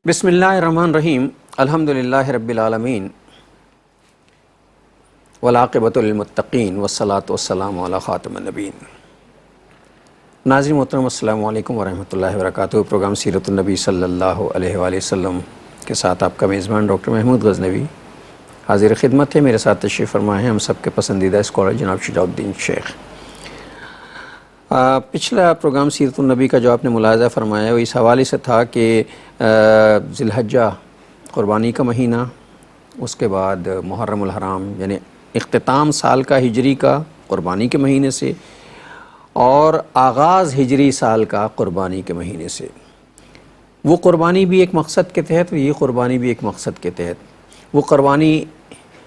بسم اللہ الرحمن الرحیم الحمدللہ رب العالمین والعاقبۃ للمتقین والصلاۃ والسلام علی خاتم النبیین۔ ناظرین محترم السلام علیکم ورحمۃ اللہ وبرکاتہ۔ پروگرام سیرت النبی صلی اللہ علیہ وآلہ وسلم کے ساتھ آپ کا میزبان ڈاکٹر محمود غزنوی حاضر خدمت ہے۔ میرے ساتھ تشریف فرما ہے ہم سب کے پسندیدہ اسکالر جناب شجاع الدین شیخ۔ پچھلا پروگرام سیرت النبی کا جو آپ نے ملاحظہ فرمایا وہ اس حوالے سے تھا کہ ذی الحجہ قربانی کا مہینہ، اس کے بعد محرم الحرام یعنی اختتام سال کا ہجری کا قربانی کے مہینے سے، اور آغاز ہجری سال کا قربانی کے مہینے سے۔ وہ قربانی بھی ایک مقصد کے تحت، یہ قربانی بھی ایک مقصد کے تحت۔ وہ قربانی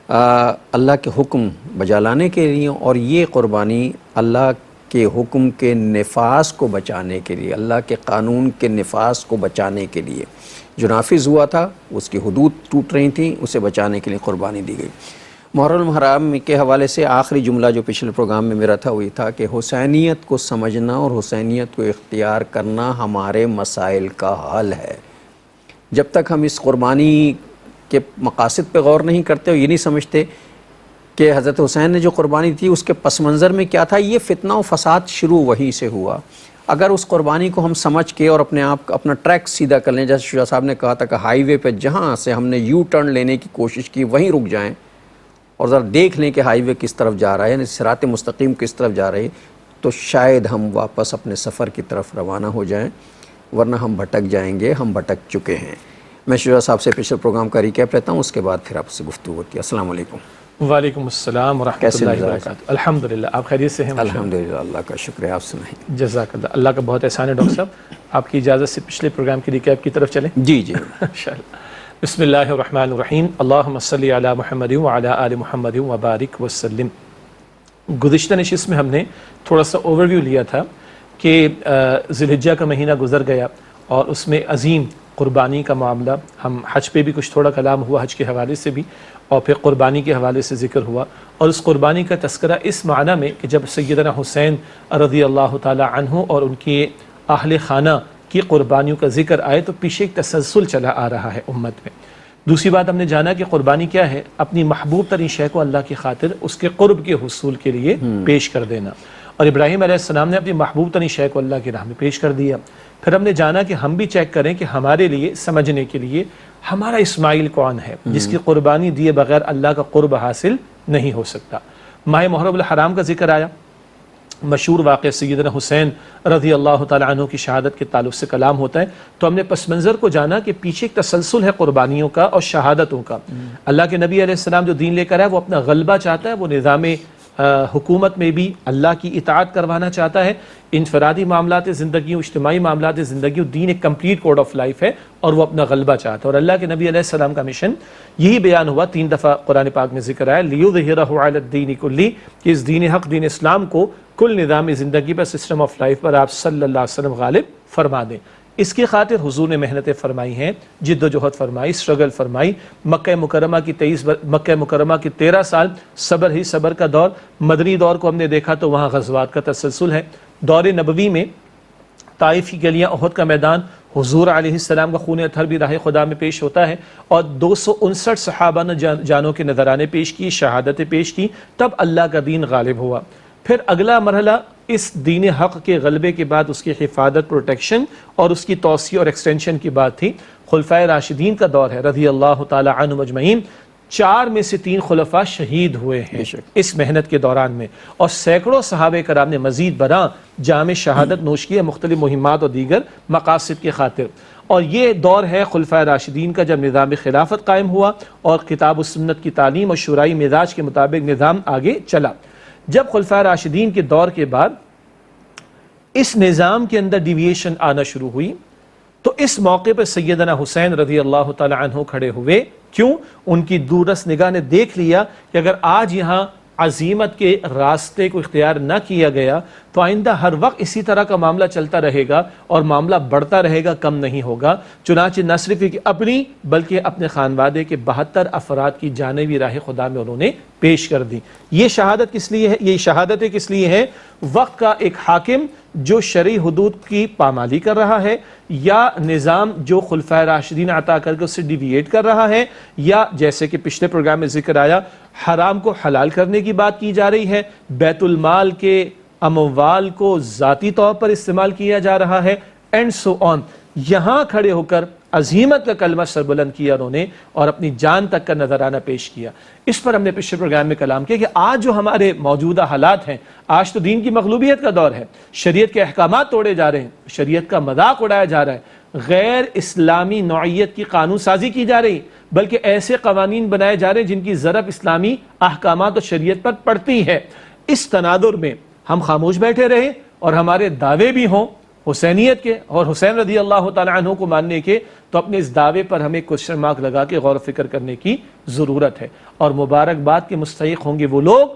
اللہ کے حکم بجا لانے کے لیے، اور یہ قربانی اللہ کے حکم کے نفاذ کو بچانے کے لیے، اللہ کے قانون کے نفاذ کو بچانے کے لیے جو نافذ ہوا تھا، اس کی حدود ٹوٹ رہی تھیں، اسے بچانے کے لیے قربانی دی گئی۔ محرم الحرام کے حوالے سے آخری جملہ جو پچھلے پروگرام میں میرا تھا وہی تھا کہ حسینیت کو سمجھنا اور حسینیت کو اختیار کرنا ہمارے مسائل کا حل ہے۔ جب تک ہم اس قربانی کے مقاصد پہ غور نہیں کرتے اور یہ نہیں سمجھتے کہ حضرت حسین نے جو قربانی تھی اس کے پس منظر میں کیا تھا، یہ فتنہ و فساد شروع وہیں سے ہوا۔ اگر اس قربانی کو ہم سمجھ کے اور اپنا ٹریک سیدھا کر لیں، جیسے شجاع صاحب نے کہا تھا کہ ہائی وے پہ جہاں سے ہم نے یو ٹرن لینے کی کوشش کی وہیں رک جائیں اور ذرا دیکھ لیں کہ ہائی وے کس طرف جا رہا ہے، یعنی صراط مستقیم کس طرف جا رہی ہے، تو شاید ہم واپس اپنے سفر کی طرف روانہ ہو جائیں، ورنہ ہم بھٹک جائیں گے، ہم بھٹک چکے ہیں۔ میں شجاع صاحب سے پچھلے پروگرام کا ریکیپ لیتا ہوں، اس کے بعد پھر آپ سے گفتگو ہوتی ہے۔ السلام علیکم۔ وعلیکم السلام ورحمۃ اللہ وبرکاتہ۔ الحمدللہ، آپ خیریت سے ہیں؟ الحمدللہ، اللہ کا شکر ہے، آپ سنائیں۔ جزاک اللہ، اللہ کا بہت احسان ہے۔ ڈاکٹر صاحب آپ کی اجازت سے پچھلے پروگرام کی ریکیپ کی طرف چلیں؟ جی جی انشاءاللہ۔ بسم اللہ الرحمن الرحیم، اللہم صلی علی محمد وعلی آل محمد وبارک وسلم۔ گزشتہ نشست میں ہم نے تھوڑا سا اوورویو لیا تھا کہ ذی الحجہ کا مہینہ گزر گیا اور اس میں عظیم قربانی کا معاملہ، ہم حج پہ بھی کچھ تھوڑا کلام ہوا، حج کے حوالے سے بھی، اور پھر قربانی کے حوالے سے ذکر ہوا، اور اس قربانی کا تذکرہ اس معنی میں کہ جب سیدنا حسین رضی اللہ تعالی عنہ اور ان کے اہل خانہ کی قربانیوں کا ذکر آئے تو پیچھے ایک تسلسل چلا آ رہا ہے امت میں۔ دوسری بات ہم نے جانا کہ قربانی کیا ہے، اپنی محبوب ترین شے کو اللہ کی خاطر اس کے قرب کے حصول کے لیے پیش کر دینا، اور ابراہیم علیہ السلام نے اپنی محبوب ترین شے کو اللہ کی راہ میں پیش کر دیا۔ پھر ہم نے جانا کہ ہم بھی چیک کریں کہ ہمارے لیے سمجھنے کے لیے ہمارا اسماعیل کون ہے جس کی قربانی دیے بغیر اللہ کا قرب حاصل نہیں ہو سکتا۔ ماہ محرم الحرام کا ذکر آیا، مشہور واقعہ سیدنا حسین رضی اللہ تعالیٰ عنہ کی شہادت کے تعلق سے کلام ہوتا ہے، تو ہم نے پس منظر کو جانا کہ پیچھے ایک تسلسل ہے قربانیوں کا اور شہادتوں کا۔ اللہ کے نبی علیہ السلام جو دین لے کر آیا وہ اپنا غلبہ چاہتا ہے، وہ نظام حکومت میں بھی اللہ کی اطاعت کروانا چاہتا ہے، انفرادی معاملات زندگیوں، اجتماعی معاملات زندگیوں، دین ایک کمپلیٹ کوڈ آف لائف ہے، اور وہ اپنا غلبہ چاہتا ہے۔ اور اللہ کے نبی علیہ السلام کا مشن یہی بیان ہوا، 3 دفعہ قرآن پاک میں ذکر آیا، لیظہرہ علی الدین کلہ، کہ اس دین حق دین اسلام کو کل نظام زندگی پر، سسٹم آف لائف پر آپ صلی اللہ علیہ وسلم غالب فرما دیں۔ اس کی خاطر حضور نے محنتیں فرمائی ہیں، جد و جہد فرمائی، اسٹرگل فرمائی۔ مکہ مکرمہ کی 13 سال صبر ہی صبر کا دور۔ مدنی دور کو ہم نے دیکھا تو وہاں غزوات کا تسلسل ہے۔ دور نبوی میں طائف کی گلیاں، احد کا میدان، حضور علیہ السلام کا خون اطہر بھی راہ خدا میں پیش ہوتا ہے، اور 259 صحابہ نے جانوں کے نذرانے پیش کی، شہادتیں پیش کی، تب اللہ کا دین غالب ہوا۔ پھر اگلا مرحلہ اس دین حق کے غلبے کے بعد اس کی حفاظت، پروٹیکشن اور اس کی توسیع اور ایکسٹینشن کی بات تھی۔ خلفائے راشدین کا دور ہے رضی اللہ تعالی عنہم اجمعین، 4 میں سے 3 خلفاء شہید ہوئے ہیں اس محنت کے دوران میں، اور سینکڑوں صحابہ کرام نے مزید برآں جام شہادت نوش کی ہے مختلف مہمات اور دیگر مقاصد کی خاطر۔ اور یہ دور ہے خلفائے راشدین کا، جب نظام خلافت قائم ہوا اور کتاب و سنت کی تعلیم اور شورائے مزاج کے مطابق نظام آگے چلا۔ جب خلفائے راشدین کے دور کے بعد اس نظام کے اندر ڈیویشن آنا شروع ہوئی، تو اس موقع پر سیدنا حسین رضی اللہ تعالی عنہ کھڑے ہوئے۔ کیوں؟ ان کی دورس نگاہ نے دیکھ لیا کہ اگر آج یہاں عزیمت کے راستے کو اختیار نہ کیا گیا تو آئندہ ہر وقت اسی طرح کا معاملہ چلتا رہے گا اور معاملہ بڑھتا رہے گا، کم نہیں ہوگا۔ چنانچہ نہ صرف اپنی بلکہ اپنے خانوادے کے 72 افراد کی جانیں بھی راہ خدا میں انہوں نے پیش کر دی۔ یہ شہادت کس لیے ہے؟ یہ شہادتیں کس لیے ہیں؟ وقت کا ایک حاکم جو شرعی حدود کی پامالی کر رہا ہے، یا نظام جو خلفائے راشدین عطا کر کے اس سے ڈیویٹ کر رہا ہے، یا جیسے کہ پچھلے پروگرام میں ذکر آیا حرام کو حلال کرنے کی بات کی جا رہی ہے، بیت المال کے اموال کو ذاتی طور پر استعمال کیا جا رہا ہے، اینڈ سو آن۔ یہاں کھڑے ہو کر عزیمت کا کلمہ سربلند کیا انہوں نے اور اپنی جان تک کا نذرانہ پیش کیا۔ اس پر ہم نے پچھلے پروگرام میں کلام کیا کہ آج جو ہمارے موجودہ حالات ہیں، آج تو دین کی مغلوبیت کا دور ہے، شریعت کے احکامات توڑے جا رہے ہیں، شریعت کا مذاق اڑایا جا رہا ہے، غیر اسلامی نوعیت کی قانون سازی کی جا رہی، بلکہ ایسے قوانین بنائے جا رہے ہیں جن کی ضرب اسلامی احکامات اور شریعت پر پڑتی ہے۔ اس تناظر میں ہم خاموش بیٹھے رہے اور ہمارے دعوے بھی ہوں حسینیت کے اور حسین رضی اللہ تعالیٰ عنہ کو ماننے کے، تو اپنے اس دعوے پر ہمیں کوشچن مارک لگا کے غور و فکر کرنے کی ضرورت ہے۔ اور مبارکباد کے مستحق ہوں گے وہ لوگ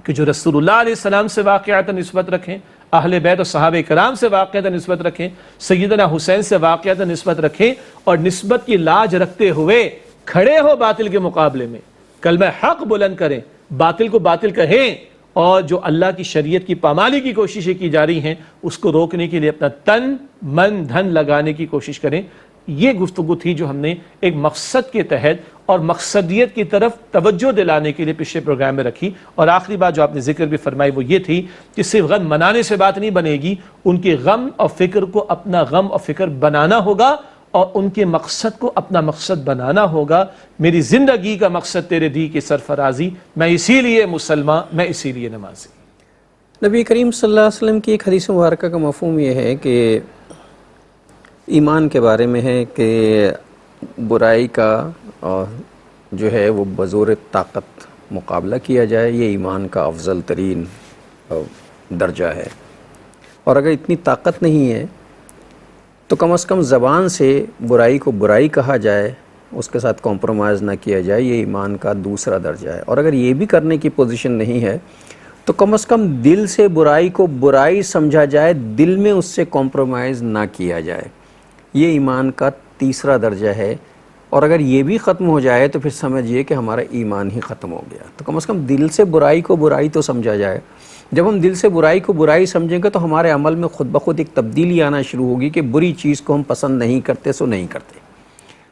کہ جو رسول اللہ علیہ السلام سے واقعات نسبت رکھیں، اہل بیت اور صحابہ کرام سے واقعات نسبت رکھیں، سیدنا حسین سے واقعات نسبت رکھیں، اور نسبت کی لاج رکھتے ہوئے کھڑے ہو باطل کے مقابلے میں، کلمہ حق بلند کریں، باطل کو باطل کہیں، اور جو اللہ کی شریعت کی پامالی کی کوششیں کی جا رہی ہیں اس کو روکنے کے لیے اپنا تن من دھن لگانے کی کوشش کریں۔ یہ گفتگو تھی جو ہم نے ایک مقصد کے تحت اور مقصدیت کی طرف توجہ دلانے کے لیے پچھلے پروگرام میں رکھی۔ اور آخری بات جو آپ نے ذکر بھی فرمائی وہ یہ تھی کہ صرف غم منانے سے بات نہیں بنے گی، ان کے غم اور فکر کو اپنا غم اور فکر بنانا ہوگا، اور ان کے مقصد کو اپنا مقصد بنانا ہوگا۔ میری زندگی کا مقصد تیرے دی کی سرفرازی، میں اسی لیے مسلمان، میں اسی لیے نمازی۔ نبی کریم صلی اللہ علیہ وسلم کی ایک حدیث مبارکہ کا مفہوم یہ ہے کہ ایمان کے بارے میں ہے کہ برائی کا جو ہے وہ بزور طاقت مقابلہ کیا جائے، یہ ایمان کا افضل ترین درجہ ہے۔ اور اگر اتنی طاقت نہیں ہے تو کم از کم زبان سے برائی کو برائی کہا جائے، اس کے ساتھ کمپرومائز نہ کیا جائے، یہ ایمان کا دوسرا درجہ ہے۔ اور اگر یہ بھی کرنے کی پوزیشن نہیں ہے تو کم از کم دل سے برائی کو برائی سمجھا جائے، دل میں اس سے کمپرومائز نہ کیا جائے، یہ ایمان کا تیسرا درجہ ہے۔ اور اگر یہ بھی ختم ہو جائے تو پھر سمجھیے کہ ہمارا ایمان ہی ختم ہو گیا۔ تو کم از کم دل سے برائی کو برائی تو سمجھا جائے۔ جب ہم دل سے برائی کو برائی سمجھیں گے تو ہمارے عمل میں خود بخود ایک تبدیلی آنا شروع ہوگی کہ بری چیز کو ہم پسند نہیں کرتے سو نہیں کرتے۔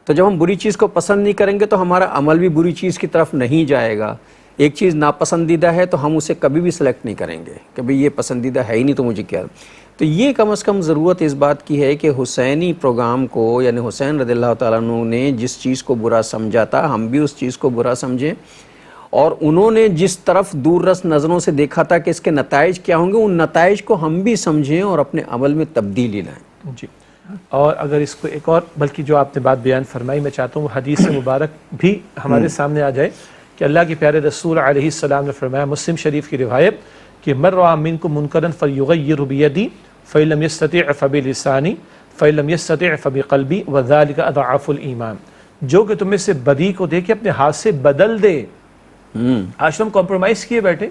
تو جب ہم بری چیز کو پسند نہیں کریں گے تو ہمارا عمل بھی بری چیز کی طرف نہیں جائے گا۔ ایک چیز ناپسندیدہ ہے تو ہم اسے کبھی بھی سلیکٹ نہیں کریں گے کہ بھئی یہ پسندیدہ ہے ہی نہیں تو مجھے کیا۔ تو یہ کم از کم ضرورت اس بات کی ہے کہ حسینی پروگرام کو، یعنی حسین رضی اللہ تعالیٰ عنہ نے جس چیز کو برا سمجھا تھا ہم بھی اس چیز کو برا سمجھیں، اور انہوں نے جس طرف دور رس نظروں سے دیکھا تھا کہ اس کے نتائج کیا ہوں گے، ان نتائج کو ہم بھی سمجھیں اور اپنے عمل میں تبدیلی لائیں۔ جی، اور اگر اس کو ایک اور بلکہ جو آپ نے بات بیان فرمائی، میں چاہتا ہوں وہ حدیث مبارک بھی ہمارے سامنے آ جائے کہ اللہ کے پیارے رسول علیہ السلام نے فرمایا، مسلم شریف کی روایت، کہ من رأى منکم منکرا فلیغیرہ بیدی فإن لم یستطع فبلسانی فإن لم یستطع فبقلبی وذلک اضعف الایمان۔ جو کہ تم میں سے بدی کو دیکھے اپنے ہاتھ سے بدل دے۔ آج تم کمپرومائز کیے بیٹھے،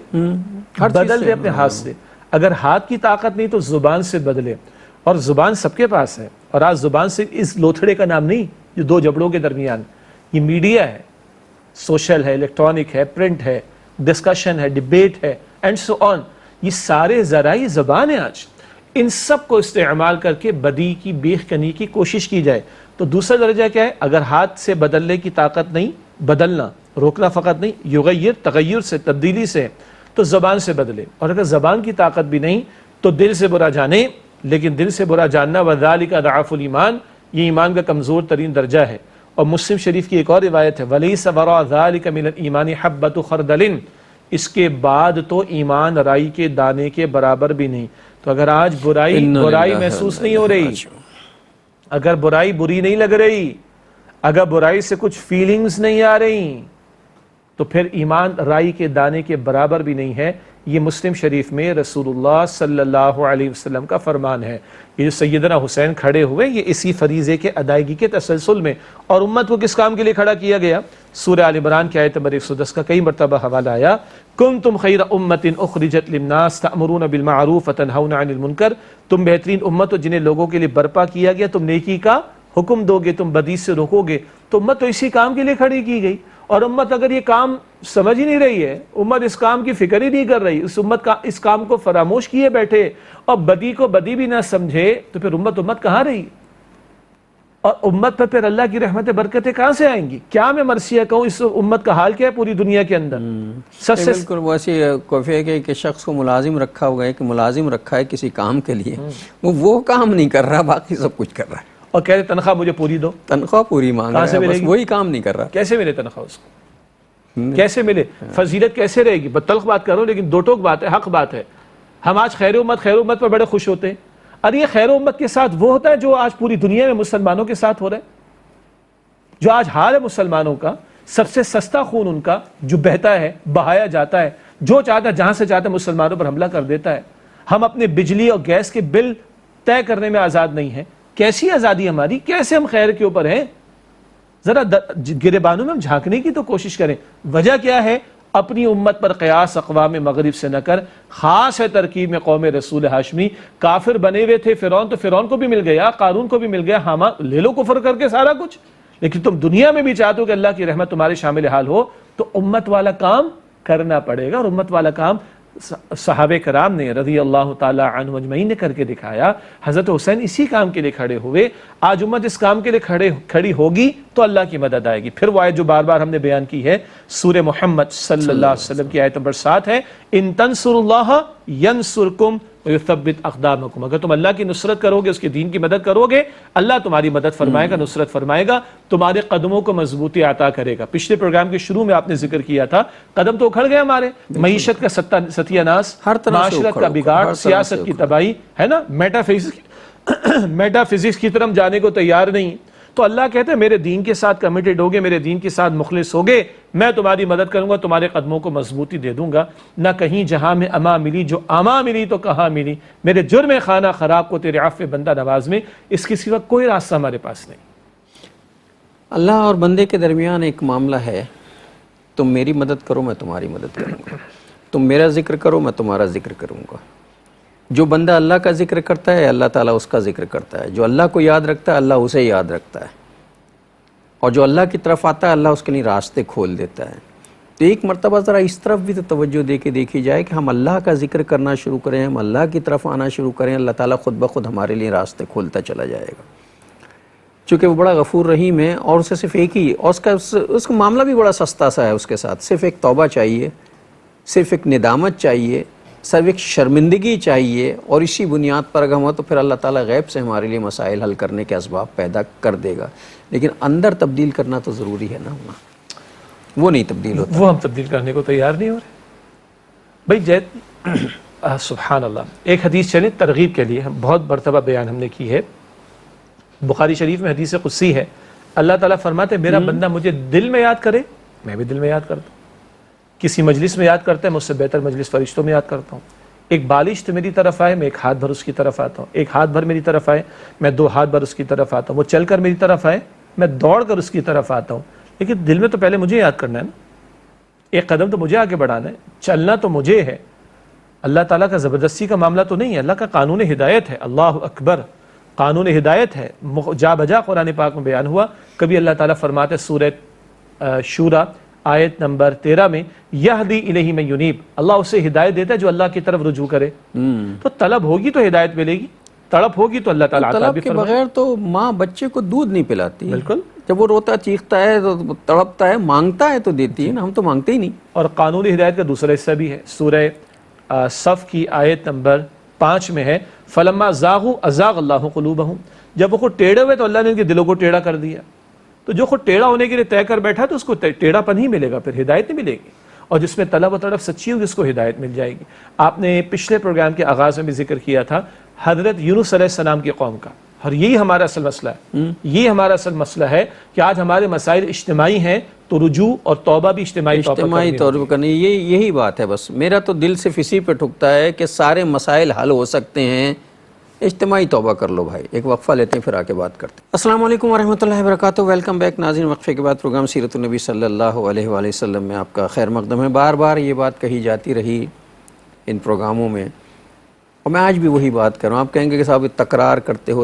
بدل دے اپنے ہاتھ سے۔ اگر ہاتھ کی طاقت نہیں تو زبان سے بدلے، اور زبان سب کے پاس ہے۔ اور آج زبان سے اس لوتھڑے کا نام نہیں جو دو جبڑوں کے درمیان، یہ میڈیا ہے، سوشل ہے، الیکٹرانک ہے، پرنٹ ہے، ڈسکشن ہے، ڈیبیٹ ہے، اینڈ سو آن، یہ سارے ذرائع زبان ہیں آج۔ ان سب کو استعمال کر کے بدی کی بیخ کنی کی کوشش کی جائے۔ تو دوسرا درجہ کیا ہے؟ اگر ہاتھ سے بدلنے کی طاقت نہیں، بدلنا، روکنا فقط نہیں، یغیر تغیر سے، تبدیلی سے، تو زبان سے بدلے۔ اور اگر زبان کی طاقت بھی نہیں تو دل سے برا جانے، لیکن دل سے برا جاننا وذالک اضعف الایمان، یہ ایمان کا کمزور ترین درجہ ہے۔ اور مسلم شریف کی ایک اور روایت ہے، ولیس وراء ذالک من الایمان حبۃ خردل، اس کے بعد تو ایمان رائی کے دانے کے برابر بھی نہیں۔ تو اگر آج برائی محسوس نہیں ہو رہی، اگر برائی بری نہیں لگ رہی، اگر برائی سے کچھ فیلنگز نہیں آ رہی، تو پھر ایمان رائی کے دانے کے برابر بھی نہیں ہے۔ یہ مسلم شریف میں رسول اللہ صلی اللہ علیہ وسلم کا فرمان ہے. یہ جو سیدنا حسین کھڑے ہوئے یہ اسی فریضے کے ادائیگی کے تسلسل میں. اور امت کو کس کام کے لیے کھڑا کیا گیا؟ سورہ آل عمران کی آیت نمبر 110 کا کئی مرتبہ حوالہ آیا، کنتم خیر امت اخرجت للناس تأمرون بالمعروف وتنہون عن المنکر، تم بہترین امت ہو جنہیں لوگوں کے لیے برپا کیا گیا، تم نیکی کا حکم دو گے، تم بدی سے روکو گے. تو امت تو اسی کام کے لیے کھڑی کی گئی. اور امت اگر یہ کام سمجھ ہی نہیں رہی ہے، امت اس کام کی فکر ہی نہیں کر رہی، اس امت کا اس کام کو فراموش کیے بیٹھے اور بدی کو بدی بھی نہ سمجھے، تو پھر امت کہاں رہی؟ اور امت پر پھر اللہ کی رحمت برکتیں کہاں سے آئیں گی؟ کیا میں مرثیہ کہوں اس امت کا حال کیا ہے پوری دنیا کے اندر؟ سب سے بالکل ویسے کوفے کے کہ شخص کو ملازم رکھا ہوا ہے کہ ملازم رکھا ہے کسی کام کے لیے، وہ کام نہیں کر رہا، باقی سب کچھ کر رہا ہے، اور کہہ رہے تنخواہ مجھے پوری دو. تنخواہ پوری مانگ رہا ہے، بس وہی کام نہیں کر رہا. کیسے ملے تنخواہ اس کو؟ کیسے ملے؟ فضیلت کیسے رہے گی؟ بتلخ بات کر رہا ہوں لیکن دو ٹوک بات ہے، حق بات ہے. ہم آج خیر امت پر بڑے خوش ہوتے ہیں. اور یہ خیر امت کے ساتھ وہ ہوتا ہے جو آج پوری دنیا میں مسلمانوں کے ساتھ ہو رہا ہے. جو آج حال ہے مسلمانوں کا، سب سے سستا خون ان کا جو بہتا ہے، بہایا جاتا ہے، جو چاہتا ہے جہاں سے چاہتا ہے مسلمانوں پر حملہ کر دیتا ہے. ہم اپنے بجلی اور گیس کے بل طے کرنے میں آزاد نہیں ہیں. کیسی آزادی ہماری؟ کیسے ہم خیر کے اوپر ہیں؟ ذرا گریبانوں میں ہم جھانکنے کی تو کوشش کریں. وجہ کیا ہے؟ اپنی امت پر قیاس اقوام مغرب سے نہ کر. خاص ہے ترکیب میں قوم رسول ہاشمی. کافر بنے ہوئے تھے فرعون، تو فرعون کو بھی مل گیا، قارون کو بھی مل گیا، حامان لے لو کفر کر کے سارا کچھ. لیکن تم دنیا میں بھی چاہتے ہو کہ اللہ کی رحمت تمہارے شامل حال ہو، تو امت والا کام کرنا پڑے گا. اور امت والا کام صحابہ کرام نے رضی اللہ تعالی عنہ اجمعین نے کر کے دکھایا. حضرت حسین اسی کام کے لیے کھڑے ہوئے. آج امت اس کام کے لیے کھڑی ہوگی تو اللہ کی مدد آئے گی. پھر وہ آیت جو بار بار ہم نے بیان کی ہے، سورہ محمد صلی اللہ علیہ وسلم کی آیت نمبر 7 ہے، ان تنصروا اللہ ینصرکم ویثبت اقدامکم. اگر تم اللہ کی نصرت کرو گے، اس کے دین کی مدد کرو گے، اللہ تمہاری مدد فرمائے گا، نصرت فرمائے گا، تمہارے قدموں کو مضبوطی عطا کرے گا. پچھلے پروگرام کے شروع میں آپ نے ذکر کیا تھا، قدم تو اکھڑ گئے ہمارے. معیشت کا ستیہ ناس، معاشرت کا بگاڑ، سیاست کی تباہی ہے نا، میٹا فزکس کی طرف جانے کو تیار نہیں. تو اللہ کہتے ہیں میرے دین کے ساتھ کمیٹڈ ہوگے، میرے دین کے ساتھ مخلص ہوگے، میں تمہاری مدد کروں گا، تمہارے قدموں کو مضبوطی دے دوں گا. نہ کہیں جہاں میں اما ملی، جو اما ملی تو کہاں ملی. میرے جرم خانہ خراب کو تیرے عفو بندہ نواز میں، اس کے سوا کوئی راستہ ہمارے پاس نہیں. اللہ اور بندے کے درمیان ایک معاملہ ہے، تم میری مدد کرو میں تمہاری مدد کروں گا، تم میرا ذکر کرو میں تمہارا ذکر کروں گا. جو بندہ اللہ کا ذکر کرتا ہے اللہ تعالیٰ اس کا ذکر کرتا ہے. جو اللہ کو یاد رکھتا ہے اللہ اسے یاد رکھتا ہے. اور جو اللہ کی طرف آتا ہے اللہ اس کے لیے راستے کھول دیتا ہے. تو ایک مرتبہ ذرا اس طرف بھی تو توجہ دے کے دیکھی جائے کہ ہم اللہ کا ذکر کرنا شروع کریں، ہم اللہ کی طرف آنا شروع کریں، اللہ تعالیٰ خود بخود ہمارے لیے راستے کھولتا چلا جائے گا. چونکہ وہ بڑا غفور رحیم ہے اور اسے صرف ایک ہی، اور اس کا معاملہ بھی بڑا سستا سا ہے. اس کے ساتھ صرف ایک توبہ چاہیے، صرف ایک ندامت چاہیے، صرف ایک شرمندگی چاہیے، اور اسی بنیاد پر اگر ہوا تو پھر اللہ تعالیٰ غیب سے ہمارے لیے مسائل حل کرنے کے اسباب پیدا کر دے گا. لیکن اندر تبدیل کرنا تو ضروری ہے نا ہونا، وہ نہیں تبدیل ہوتا. وہ ہم تبدیل کرنے کو تیار نہیں ہو رہے بھائی. سبحان اللہ. ایک حدیث چلیں ترغیب کے لیے، بہت مرتبہ بیان ہم نے کی ہے، بخاری شریف میں حدیث قدسی ہے. اللہ تعالیٰ فرماتے ہیں میرا بندہ مجھے دل میں یاد کرے میں بھی دل میں یاد کرتا ہوں. کسی مجلس میں یاد کرتا ہے، مجھ سے بہتر مجلس فرشتوں میں یاد کرتا ہوں. ایک بالشت میری طرف آئے میں ایک ہاتھ بھر اس کی طرف آتا ہوں. ایک ہاتھ بھر میری طرف آئے میں دو ہاتھ بھر اس کی طرف آتا ہوں. وہ چل کر میری طرف آئے میں دوڑ کر اس کی طرف آتا ہوں. لیکن دل میں تو پہلے مجھے یاد کرنا ہے نا، ایک قدم تو مجھے آگے بڑھانا ہے، چلنا تو مجھے ہے. اللہ تعالیٰ کا زبردستی کا معاملہ تو نہیں ہے، اللہ کا قانون ہدایت ہے. اللہ اکبر، قانون ہدایت ہے، جا بجا قرآن پاک میں بیان ہوا. کبھی اللہ تعالیٰ فرماتے سورہ شورا آیت نمبر 13 میں، یہدی الیہ من ینیب، اللہ اسے ہدایت دیتا ہے جو اللہ کی طرف رجوع کرے. تو طلب ہوگی تو ہدایت ملے گی، تڑپ ہوگی تو اللہ تعالیٰ عطا بھی فرمائے. فرمائے. طلب کے بغیر تو ماں بچے کو دودھ نہیں پلاتی. بالکل. جب وہ روتا چیختا ہے تو تڑپتا ہے، مانگتا ہے تو دیتی ہے نا، ہم تو مانگتے ہی نہیں. اور قانون ہدایت کا دوسرا حصہ بھی ہے، سورہ صف کی آیت نمبر 5 میں ہے، فلما زاغوا ازاغ اللہ قلوبہم. جب وہ خود ٹیڑھے ہوئے تو اللہ نے ان کے دلوں کو ٹیڑھا کر دیا. تو جو خود ٹیڑھا ہونے کے لیے طے کر بیٹھا تو اس کو ٹیڑھا پن ہی ملے گا، پھر ہدایت نہیں ملے گی. اور جس میں طلب و تڑپ سچی ہوگی اس کو ہدایت مل جائے گی. آپ نے پچھلے پروگرام کے آغاز میں بھی ذکر کیا تھا حضرت یونس علیہ السلام کی قوم کا، اور یہی ہمارا اصل مسئلہ ہے. یہ ہمارا اصل مسئلہ ہے کہ آج ہمارے مسائل اجتماعی ہیں، تو رجوع اور توبہ بھی اجتماعی طور پر اجتماعی طور پر کرنی، یہی بات ہے. بس میرا تو دل صرف اسی پہ ٹھکتا ہے کہ سارے مسائل حل ہو سکتے ہیں، اجتماعی توبہ کر لو بھائی. ایک وقفہ لیتے ہیں پھر آ کے بات کرتے ہیں. السلام علیکم ورحمۃ اللہ وبرکاتہ. ویلکم بیک ناظرین. وقفے کے بعد پروگرام سیرت النبی صلی اللہ علیہ وآلہ وسلم میں آپ کا خیر مقدم ہے. بار بار یہ بات کہی جاتی رہی ان پروگراموں میں، اور میں آج بھی وہی بات کر رہا ہوں. آپ کہیں گے کہ صاحب تکرار کرتے ہو.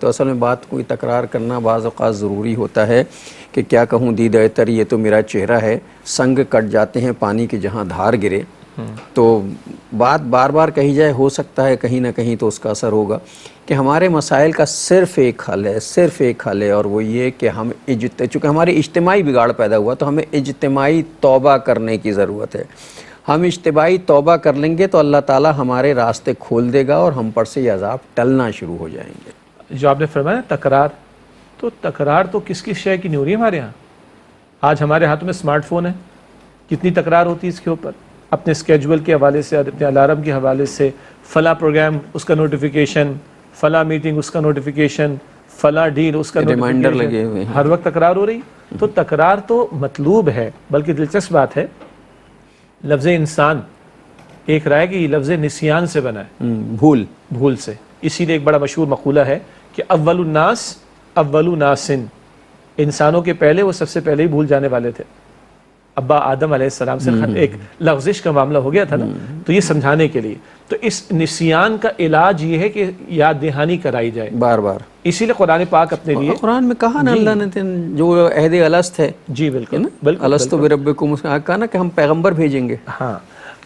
اصل میں بات کوئی تکرار کرنا بعض اوقات ضروری ہوتا ہے کہ کیا کہوں دید تر، یہ تو میرا چہرہ ہے، سنگ کٹ جاتے ہیں پانی کی جہاں دھار گرے. تو بات بار بار کہی جائے، ہو سکتا ہے کہیں نہ کہیں تو اس کا اثر ہوگا کہ ہمارے مسائل کا صرف ایک حل ہے، اور وہ یہ کہ ہم چونکہ ہماری اجتماعی بگاڑ پیدا ہوا تو ہمیں اجتماعی توبہ کرنے کی ضرورت ہے. ہم اجتماعی توبہ کر لیں گے تو اللہ تعالی ہمارے راستے کھول دے گا اور ہم پر سے یہ عذاب ٹلنا شروع ہو جائیں گے. جو آپ نے فرمایا تکرار، تو تکرار تو کس شے کی نہیں ہو رہی ہے ہمارے ہاں. آج ہمارے ہاتھوں میں اسمارٹ فون ہے، کتنی تکرار ہوتی ہے اس کے اوپر، اپنے اسکیجول کے حوالے سے، اپنے الارم کے حوالے سے، فلاں پروگرام اس کا نوٹیفیکیشن، فلاں میٹنگ اس کا نوٹیفیکیشن، فلاں ڈیل اس کا ریمائنڈر نوٹیفیکیشن، لگے ہوئے ہیں. ہر وقت تکرار ہو رہی. تو تکرار تو مطلوب ہے. بلکہ دلچسپ بات ہے، لفظ انسان ایک رائے کہ یہ لفظ نسیان سے بنا ہے، بھول سے. اسی لیے ایک بڑا مشہور مقولہ ہے کہ اول الناس اول ناسن، انسانوں کے پہلے وہ سب سے پہلے ہی بھول جانے والے تھے. ابا آدم علیہ السلام سے ایک لغزش کا معاملہ ہو گیا تھا نا. تو یہ سمجھانے کے لیے تو اس نسیان کا علاج یہ ہے کہ یاد دہانی کرائی جائے بار بار. اسی لیے قرآن پاک اپنے لیے قرآن میں کہا نا اللہ نے جو عہد الست ہے، جی بالکل بالکل الست بربکم، اس کا کہا نا کہ ہم پیغمبر بھیجیں گے. ہاں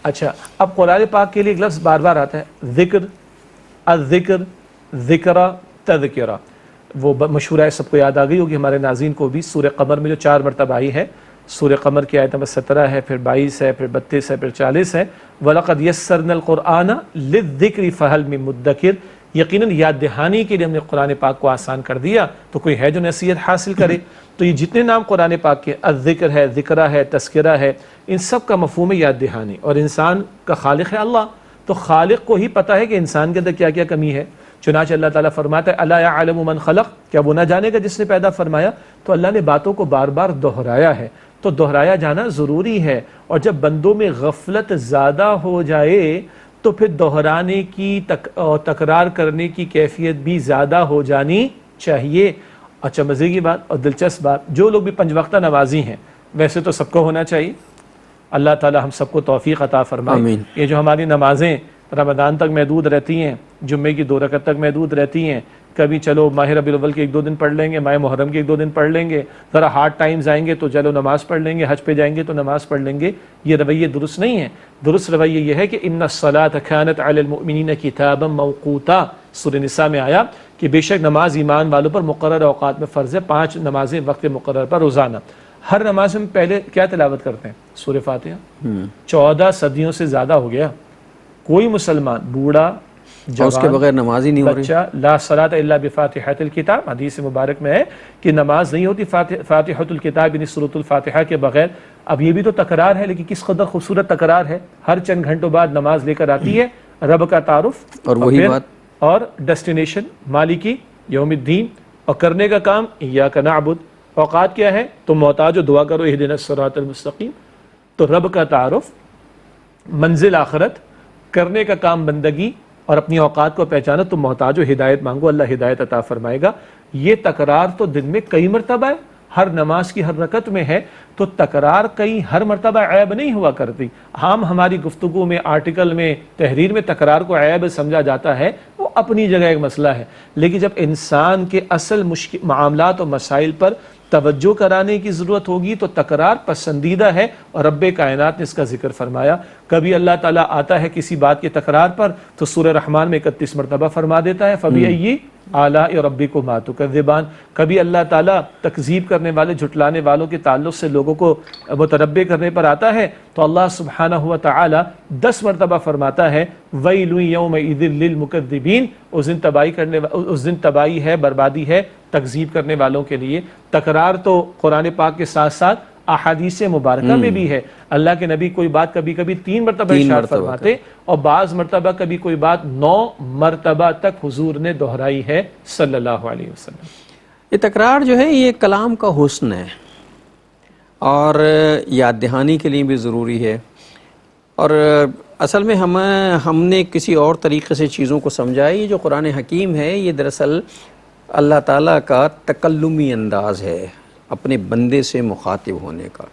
اچھا، اب قرآن پاک کے لیے ایک لفظ بار بار آتا ہے، ذکر، الذکر، ذکرہ، تذکرہ. وہ مشہور ہے، سب کو یاد آ گئی ہوگی ہمارے ناظرین کو بھی. سورہ قمر میں جو 4 مرتبہ آئی ہے، سورہ قمر کی آیت نمبر 17 ہے، پھر 22 ہے، پھر 32 ہے، پھر 40 ہے. وَلَقَدْ يَسَّرْنَا الْقُرْآنَ لِلذِّكْرِ فَهَلْ مِن مُدَّكِرٍ. یقیناً یاد دہانی کے لیے ہم نے قرآن پاک کو آسان کر دیا، تو کوئی ہے جو نصیحت حاصل کرے. تو یہ جتنے نام قرآن پاک کے، الذکر ہے، ذکرہ ہے، تذکرہ ہے، ان سب کا مفہوم ہے یاد دہانی. اور انسان کا خالق ہے اللہ، تو خالق کو ہی پتہ ہے کہ انسان کے اندر کیا کیا کمی ہے. چنانچہ اللہ تعالیٰ فرماتا ہے الا یعلم من خلق، کیا وہ نہ جانے گا جس نے پیدا فرمایا. تو اللہ نے باتوں کو بار بار دہرایا ہے، تو دہرایا جانا ضروری ہے. اور جب بندوں میں غفلت زیادہ ہو جائے تو پھر دہرانے کی تکرار کرنے کی کیفیت بھی زیادہ ہو جانی چاہیے. اچھا، مزے کی بات اور دلچسپ بات، جو لوگ بھی 5 وقتہ نمازی ہیں، ویسے تو سب کو ہونا چاہیے، اللہ تعالی ہم سب کو توفیق عطا فرمائے. آمین. یہ جو ہماری نمازیں رمضان تک محدود رہتی ہیں، جمعے کی 2 رکعت تک محدود رہتی ہیں، کبھی چلو ماہ ربیع الاول کے 1-2 دن پڑھ لیں گے، ماہ محرم کے 1-2 دن پڑھ لیں گے، ذرا ہارڈ ٹائمز آئیں گے تو چلو نماز پڑھ لیں گے، حج پہ جائیں گے تو نماز پڑھ لیں گے. یہ رویے درست نہیں ہے. درست رویہ یہ ہے کہ ان الصلاۃ کانت علی المؤمنین کتابا موقوتا، سورہ نساء میں آیا کہ بے شک نماز ایمان والوں پر مقرر اوقات میں فرض ہے، 5 نمازیں وقت مقرر پر روزانہ. ہر نماز میں پہلے کیا تلاوت کرتے ہیں؟ سورہ فاتحہ. 14 صدیوں سے زیادہ ہو گیا کوئی مسلمان، بوڑھا، اور اس کے بغیر نماز ہی نہیں ہو رہی. بچہ، لا صلاۃ الا بفاتحۃ الکتاب، حدیث مبارک میں ہے کہ نماز نہیں ہوتی فاتحۃ الکتاب یعنی سورۃ الفاتحہ کے بغیر. اب یہ بھی تو تکرار ہے، لیکن کس قدر خوبصورت تکرار ہے. ہر چند گھنٹوں بعد نماز لے کر آتی ہے، رب کا تعارف اور وہی بات، اور ڈیسٹینیشن مالکی یوم الدین، اور کرنے کا کام ایاک نعبد. اوقات کیا ہے؟ تم محتاج ہو، دعا کرو اہدنا الصراط المستقیم. تو رب کا تعارف، منزل آخرت، کرنے کا کام بندگی، اور اپنی اوقات کو پہچانا. تم محتاج ہو، ہدایت مانگو، اللہ ہدایت عطا فرمائے گا. یہ تکرار تو دن میں کئی مرتبہ ہے، ہر نماز کی ہر رکعت میں ہے. تو تکرار کئی ہر مرتبہ عیب نہیں ہوا کرتی. ہم ہماری گفتگو میں، آرٹیکل میں، تحریر میں تکرار کو عیب سمجھا جاتا ہے، وہ اپنی جگہ ایک مسئلہ ہے. لیکن جب انسان کے اصل معاملات اور مسائل پر توجہ کرانے کی ضرورت ہوگی تو تکرار پسندیدہ ہے. اور رب کائنات نے اس کا ذکر فرمایا. کبھی اللہ تعالیٰ آتا ہے کسی بات کی تکرار پر تو سورہ رحمان میں 31 مرتبہ فرما دیتا ہے فَبِأَيِّ آلاء رَبِّكُمَا تُكَذِّبَانِ. کبھی اللہ تعالیٰ تکذیب کرنے والے، جھٹلانے والوں کے تعلق سے لوگوں کو متنبہ کرنے پر آتا ہے تو اللہ سبحانہ و تعالیٰ 10 مرتبہ فرماتا ہے وَيْلٌ يَوْمَئِذٍ لِّلْمُكَذِّبِينَ. اس دن تباہی ہے، بربادی ہے تکذیب کرنے والوں کے لیے. تکرار تو قرآن پاک کے ساتھ ساتھ احادیث مبارکہ میں بھی ہے. اللہ کے نبی کوئی بات کبھی کبھی 3 مرتبہ ارشاد فرماتے، اور بعض مرتبہ کبھی کوئی بات 9 مرتبہ تک حضور نے دہرائی ہے صلی اللہ علیہ وسلم. یہ تکرار جو ہے یہ کلام کا حسن ہے. اور یاد دہانی کے لیے بھی ضروری ہے. اور اصل میں ہم نے کسی اور طریقے سے چیزوں کو سمجھا ہے. یہ جو قرآن حکیم ہے یہ دراصل اللہ تعالیٰ کا تکلمی انداز ہے اپنے بندے سے مخاطب ہونے کا.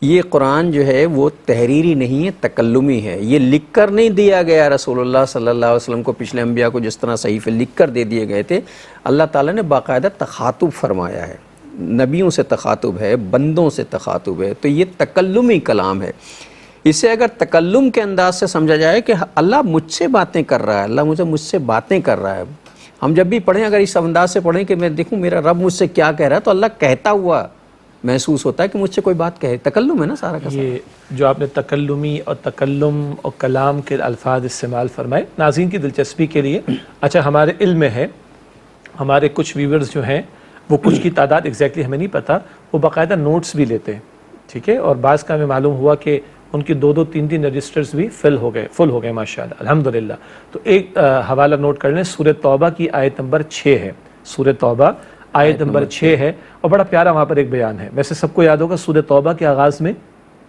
یہ قرآن جو ہے وہ تحریری نہیں ہے، تکلمی ہے. یہ لکھ کر نہیں دیا گیا رسول اللہ صلی اللہ علیہ وسلم کو، پچھلے انبیاء کو جس طرح صحیفے لکھ کر دے دیے گئے تھے. اللہ تعالیٰ نے باقاعدہ تخاطب فرمایا ہے، نبیوں سے تخاطب ہے، بندوں سے تخاطب ہے. تو یہ تکلمی کلام ہے. اسے اگر تکلم کے انداز سے سمجھا جائے کہ اللہ مجھ سے باتیں کر رہا ہے، اللہ مجھ سے باتیں کر رہا ہے. ہم جب بھی پڑھیں اگر اس انداز سے پڑھیں کہ میں دیکھوں میرا رب مجھ سے کیا کہہ رہا ہے، تو اللہ کہتا ہوا محسوس ہوتا ہے کہ مجھ سے کوئی بات کہے. تکلم ہے نا سارا کا سارا. یہ جو آپ نے تکلمی اور تکلم اور کلام کے الفاظ استعمال فرمائے ناظرین کی دلچسپی کے لیے. اچھا، ہمارے علم میں ہے، ہمارے کچھ ویورز جو ہیں وہ کچھ کی تعداد ایگزیکٹلی ہمیں نہیں پتہ، وہ باقاعدہ نوٹس بھی لیتے ہیں، ٹھیک ہے. اور بعض کا ہمیں معلوم ہوا کہ ان کی 2 3 رجسٹرز بھی فل ہو گئے ماشاءاللہ الحمدللہ. تو ایک حوالہ نوٹ کر لیں، سورہ توبہ کی آیت نمبر 6 ہے. سورہ توبہ آیت نمبر 6 ہے، اور بڑا پیارا وہاں پر ایک بیان ہے. ویسے سب کو یاد ہوگا سورہ توبہ کے آغاز میں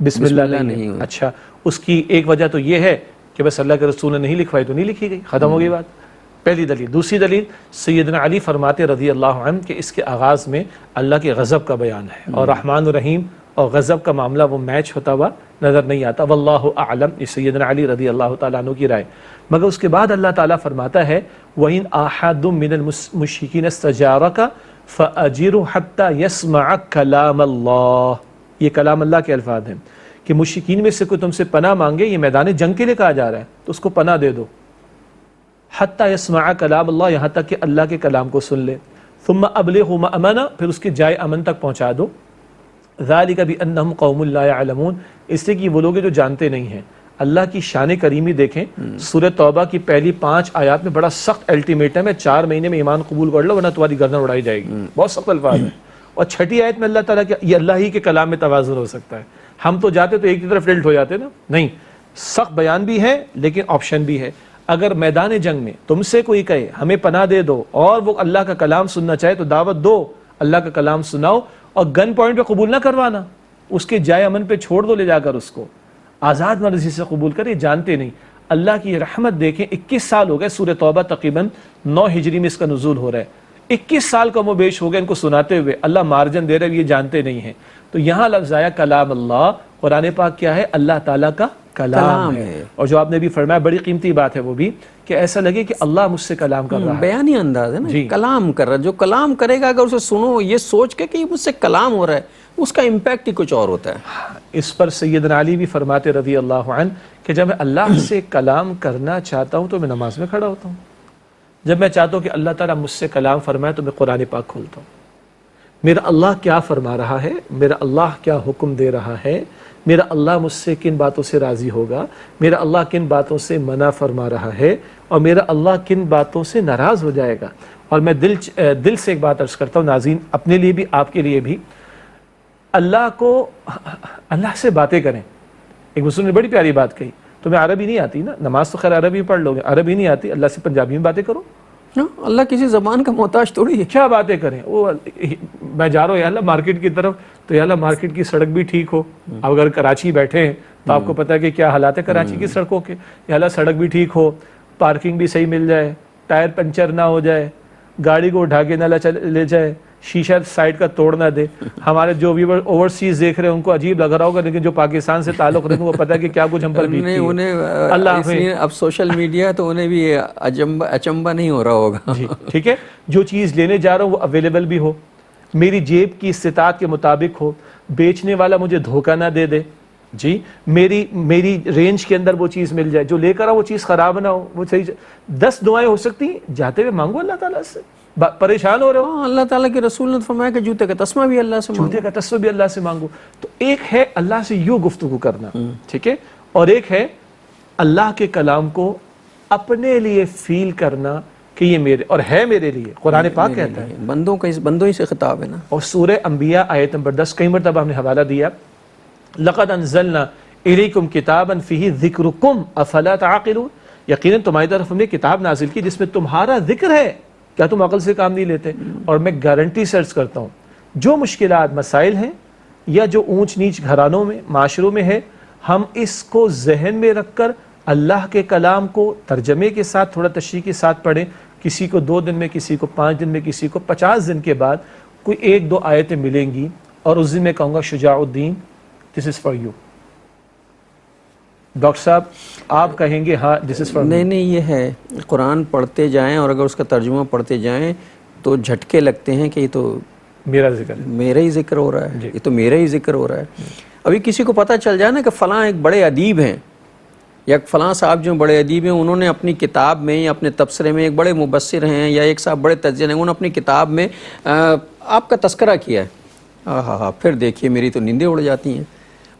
بسم اللہ نہیں ہے. اچھا، اس کی ایک وجہ تو یہ ہے کہ بس اللہ کے رسول نے نہیں لکھوائی تو نہیں لکھی گئی، ختم ہو گئی بات. پہلی دلیل. دوسری دلیل، سیدنا علی فرماتے رضی اللہ عنہ کہ اس کے آغاز میں اللہ کے غضب کا بیان ہے، اور رحمان الرحیم اور غضب کا معاملہ وہ میچ ہوتا ہوا نظر نہیں آتا. واللہ اعلم، یہ سیدنا علی رضی اللہ تعالیٰ عنہ کی رائے. مگر اس کے بعد اللہ تعالیٰ فرماتا ہے وَإِنْ أَحَدٌ مِّنَ الْمُشْرِكِينَ اسْتَجَارَكَ فَأَجِرْهُ حَتَّى يَسْمَعَ كَلَامَ اللَّهِ. یہ کلام اللہ کے الفاظ ہیں کہ مشرکین میں سے کوئی تم سے پناہ مانگے، یہ میدان جنگ کے لیے کہا جا رہا ہے، تو اس کو پناہ دے دو. حَتَّى يَسْمَعَ كَلَامَ اللَّهِ، یہاں تک کہ اللہ کے کلام کو سن لے. ثُمَّ أَبْلِغْهُ مَأْمَنَ، پھر اس کے جائے امن تک پہنچا دو. ذَلِكَ بِأَنَّهُمْ قَوْمٌ لَا يَعْلَمُونَ، اس لیے کہ وہ لوگ جو جانتے نہیں ہیں. اللہ کی شان کریمی دیکھیں، سورہ توبہ کی پہلی 5 آیات میں بڑا سخت الٹیمیٹم ہے، 4 مہینے میں ایمان قبول کر لو ورنہ تمہاری گردن اڑائی جائے گی. بہت سخت الفاظ ہیں. اور 6ٹھی آیت میں اللہ تعالیٰ یہ اللہ ہی کے کلام میں توازن ہو سکتا ہے. ہم تو جاتے تو ایک کی طرف ٹلٹ ہو جاتے نا، نہیں، سخت بیان بھی ہے لیکن آپشن بھی ہے. اگر میدان جنگ میں تم سے کوئی کہے ہمیں پناہ دے دو اور وہ اللہ کا کلام سننا چاہے تو دعوت دو، اللہ کا کلام سناؤ، اور گن پوائنٹ پہ قبول نہ کروانا، اس کے جائے امن پہ چھوڑ دو لے جا کر، اس کو آزاد مرضی سے قبول کرے. جانتے نہیں. اللہ کی رحمت دیکھیں، 21 سال ہو گئے سورہ توبہ تقریباً 9 ہجری میں اس کا نزول ہو رہا ہے. 21 سال کم و بیش ہو گئے ان کو سناتے ہوئے. اللہ مارجن دے رہے ہیں، یہ جانتے نہیں ہیں. تو یہاں لفظ آیا کلام اللہ. قرآن پاک کیا ہے؟ اللہ تعالیٰ کا کلام ہے. اور جو آپ نے بھی فرمایا بڑی قیمتی بات ہے وہ بھی، کہ ایسا لگے کہ اللہ مجھ سے کلام کر رہا ہے. بیانی انداز ہے نا، کلام کر رہا ہے. جو کلام کرے گا اگر اسے سنو یہ سوچ کے کہ مجھ سے کلام ہو رہا ہے، اس کا امپیکٹ ہی کچھ اور ہوتا ہے. اس پر سیدنا علی بھی فرماتے رضی اللہ عنہ کہ جب میں اللہ سے کلام کرنا چاہتا ہوں تو میں نماز میں کھڑا ہوتا ہوں. جب میں چاہتا ہوں کہ اللہ تعالیٰ مجھ سے کلام فرمائے تو میں قرآن پاک کھولتا ہوں. میرا اللہ کیا فرما رہا ہے، میرا اللہ کیا حکم دے رہا ہے، میرا اللہ مجھ سے کن باتوں سے راضی ہوگا، میرا اللہ کن باتوں سے منع فرما رہا ہے، اور میرا اللہ کن باتوں سے ناراض ہو جائے گا. اور میں دل سے ایک بات عرض کرتا ہوں ناظرین، اپنے لیے بھی آپ کے لیے بھی، اللہ سے باتیں کریں. ایک مسلم نے بڑی پیاری بات کہی، تمہیں عربی نہیں آتی نا، نماز تو خیر عربی پڑھ لو گے، عربی نہیں آتی، اللہ سے پنجابی میں باتیں کرو. اللہ کسی زبان کا محتاج تھوڑی ہے. کیا باتیں کریں. وہ میں جا رہا ہوں یا اللہ مارکیٹ کی طرف، تو یا اللہ مارکیٹ کی سڑک بھی ٹھیک ہو. اب اگر کراچی بیٹھے ہیں تو آپ کو پتہ ہے کہ کیا حالات ہے کراچی کی سڑکوں کے. یا اللہ سڑک بھی ٹھیک ہو، پارکنگ بھی صحیح مل جائے، ٹائر پنچر نہ ہو جائے، گاڑی کو اٹھا کے نہ لے جائے، شیشہ سائڈ کا توڑ نہ دے. ہمارے جو ویور اوورسیز دیکھ رہے ہیں ان کو عجیب لگ رہا ہوگا، لیکن جو پاکستان سے تعلق رکھتے ہیں وہ پتہ ہے کہ کیا کچھ ہم پر بیتتی ہے. انہیں اللہ اب سوشل میڈیا تو انہیں بھی اچنبا نہیں ہو رہا ہوگا. جی ٹھیک ہے، جو چیز لینے جا رہا ہوں وہ اویلیبل بھی ہو، میری جیب کی استطاعت کے مطابق ہو، بیچنے والا مجھے دھوکہ نہ دے دے، جی میری رینج کے اندر وہ چیز مل جائے، جو لے کر آؤ وہ چیز خراب نہ ہو. وہ صحیح 10 دعائیں ہو سکتی ہیں، جاتے ہوئے مانگو اللہ تعالیٰ سے. پریشان ہو رہے ہو، اللہ تعالیٰ کے رسول نے فرمایا کہ جوتے کا تسمہ بھی اللہ سے مانگو. جوتے کا تسمہ بھی اللہ سے مانگو. تو ایک ہے اللہ سے یوں گفتگو کرنا، ٹھیک ہے، اور ایک ہے اللہ کے کلام کو اپنے لیے فیل کرنا کہ یہ میرے اور ہے میرے لیے. قرآن پاک کہتا ہے بندوں ہی سے خطاب ہے نا. اور سورہ انبیاء آیت نمبر 10 کئی مرتبہ ہم نے حوالہ دیا، لقد انزلنا الیکم کتابا فیہ ذکرکم افلا تعقلون. یقیناً تمہاری طرف ہم نے کتاب نازل کی جس میں تمہارا ذکر ہے، کیا تم عقل سے کام نہیں لیتے؟ اور میں گارنٹی سے عرض کرتا ہوں جو مشکلات مسائل ہیں یا جو اونچ نیچ گھرانوں میں معاشروں میں ہے، ہم اس کو ذہن میں رکھ کر اللہ کے کلام کو ترجمے کے ساتھ تھوڑا تشریح کے ساتھ پڑھیں. کسی کو 2 دن میں، کسی کو 5 دن میں، کسی کو 50 دن کے بعد کوئی 1-2 آیتیں ملیں گی، اور اس دن میں کہوں گا شجاع الدین دس از فار یو. ڈاکٹر صاحب آپ کہیں گے ہاں دس از فار می. نہیں یہ ہے قرآن پڑھتے جائیں اور اگر اس کا ترجمہ پڑھتے جائیں تو جھٹکے لگتے ہیں کہ یہ تو میرا ذکر ہے، میرا ہی ذکر ہو رہا ہے، جی. یہ تو میرا ہی ذکر ہو رہا ہے. ابھی کسی کو پتہ چل جائے نا کہ فلاں ایک بڑے ادیب ہیں یا فلاں صاحب جو بڑے ادیب ہیں، انہوں نے اپنی کتاب میں یا اپنے تبصرے میں، ایک بڑے مبصر ہیں یا ایک صاحب بڑے تجزیہ ہیں، انہوں نے اپنی کتاب میں آپ کا تذکرہ کیا ہے، ہاں پھر دیکھیے میری تو نیندیں اڑ جاتی ہیں.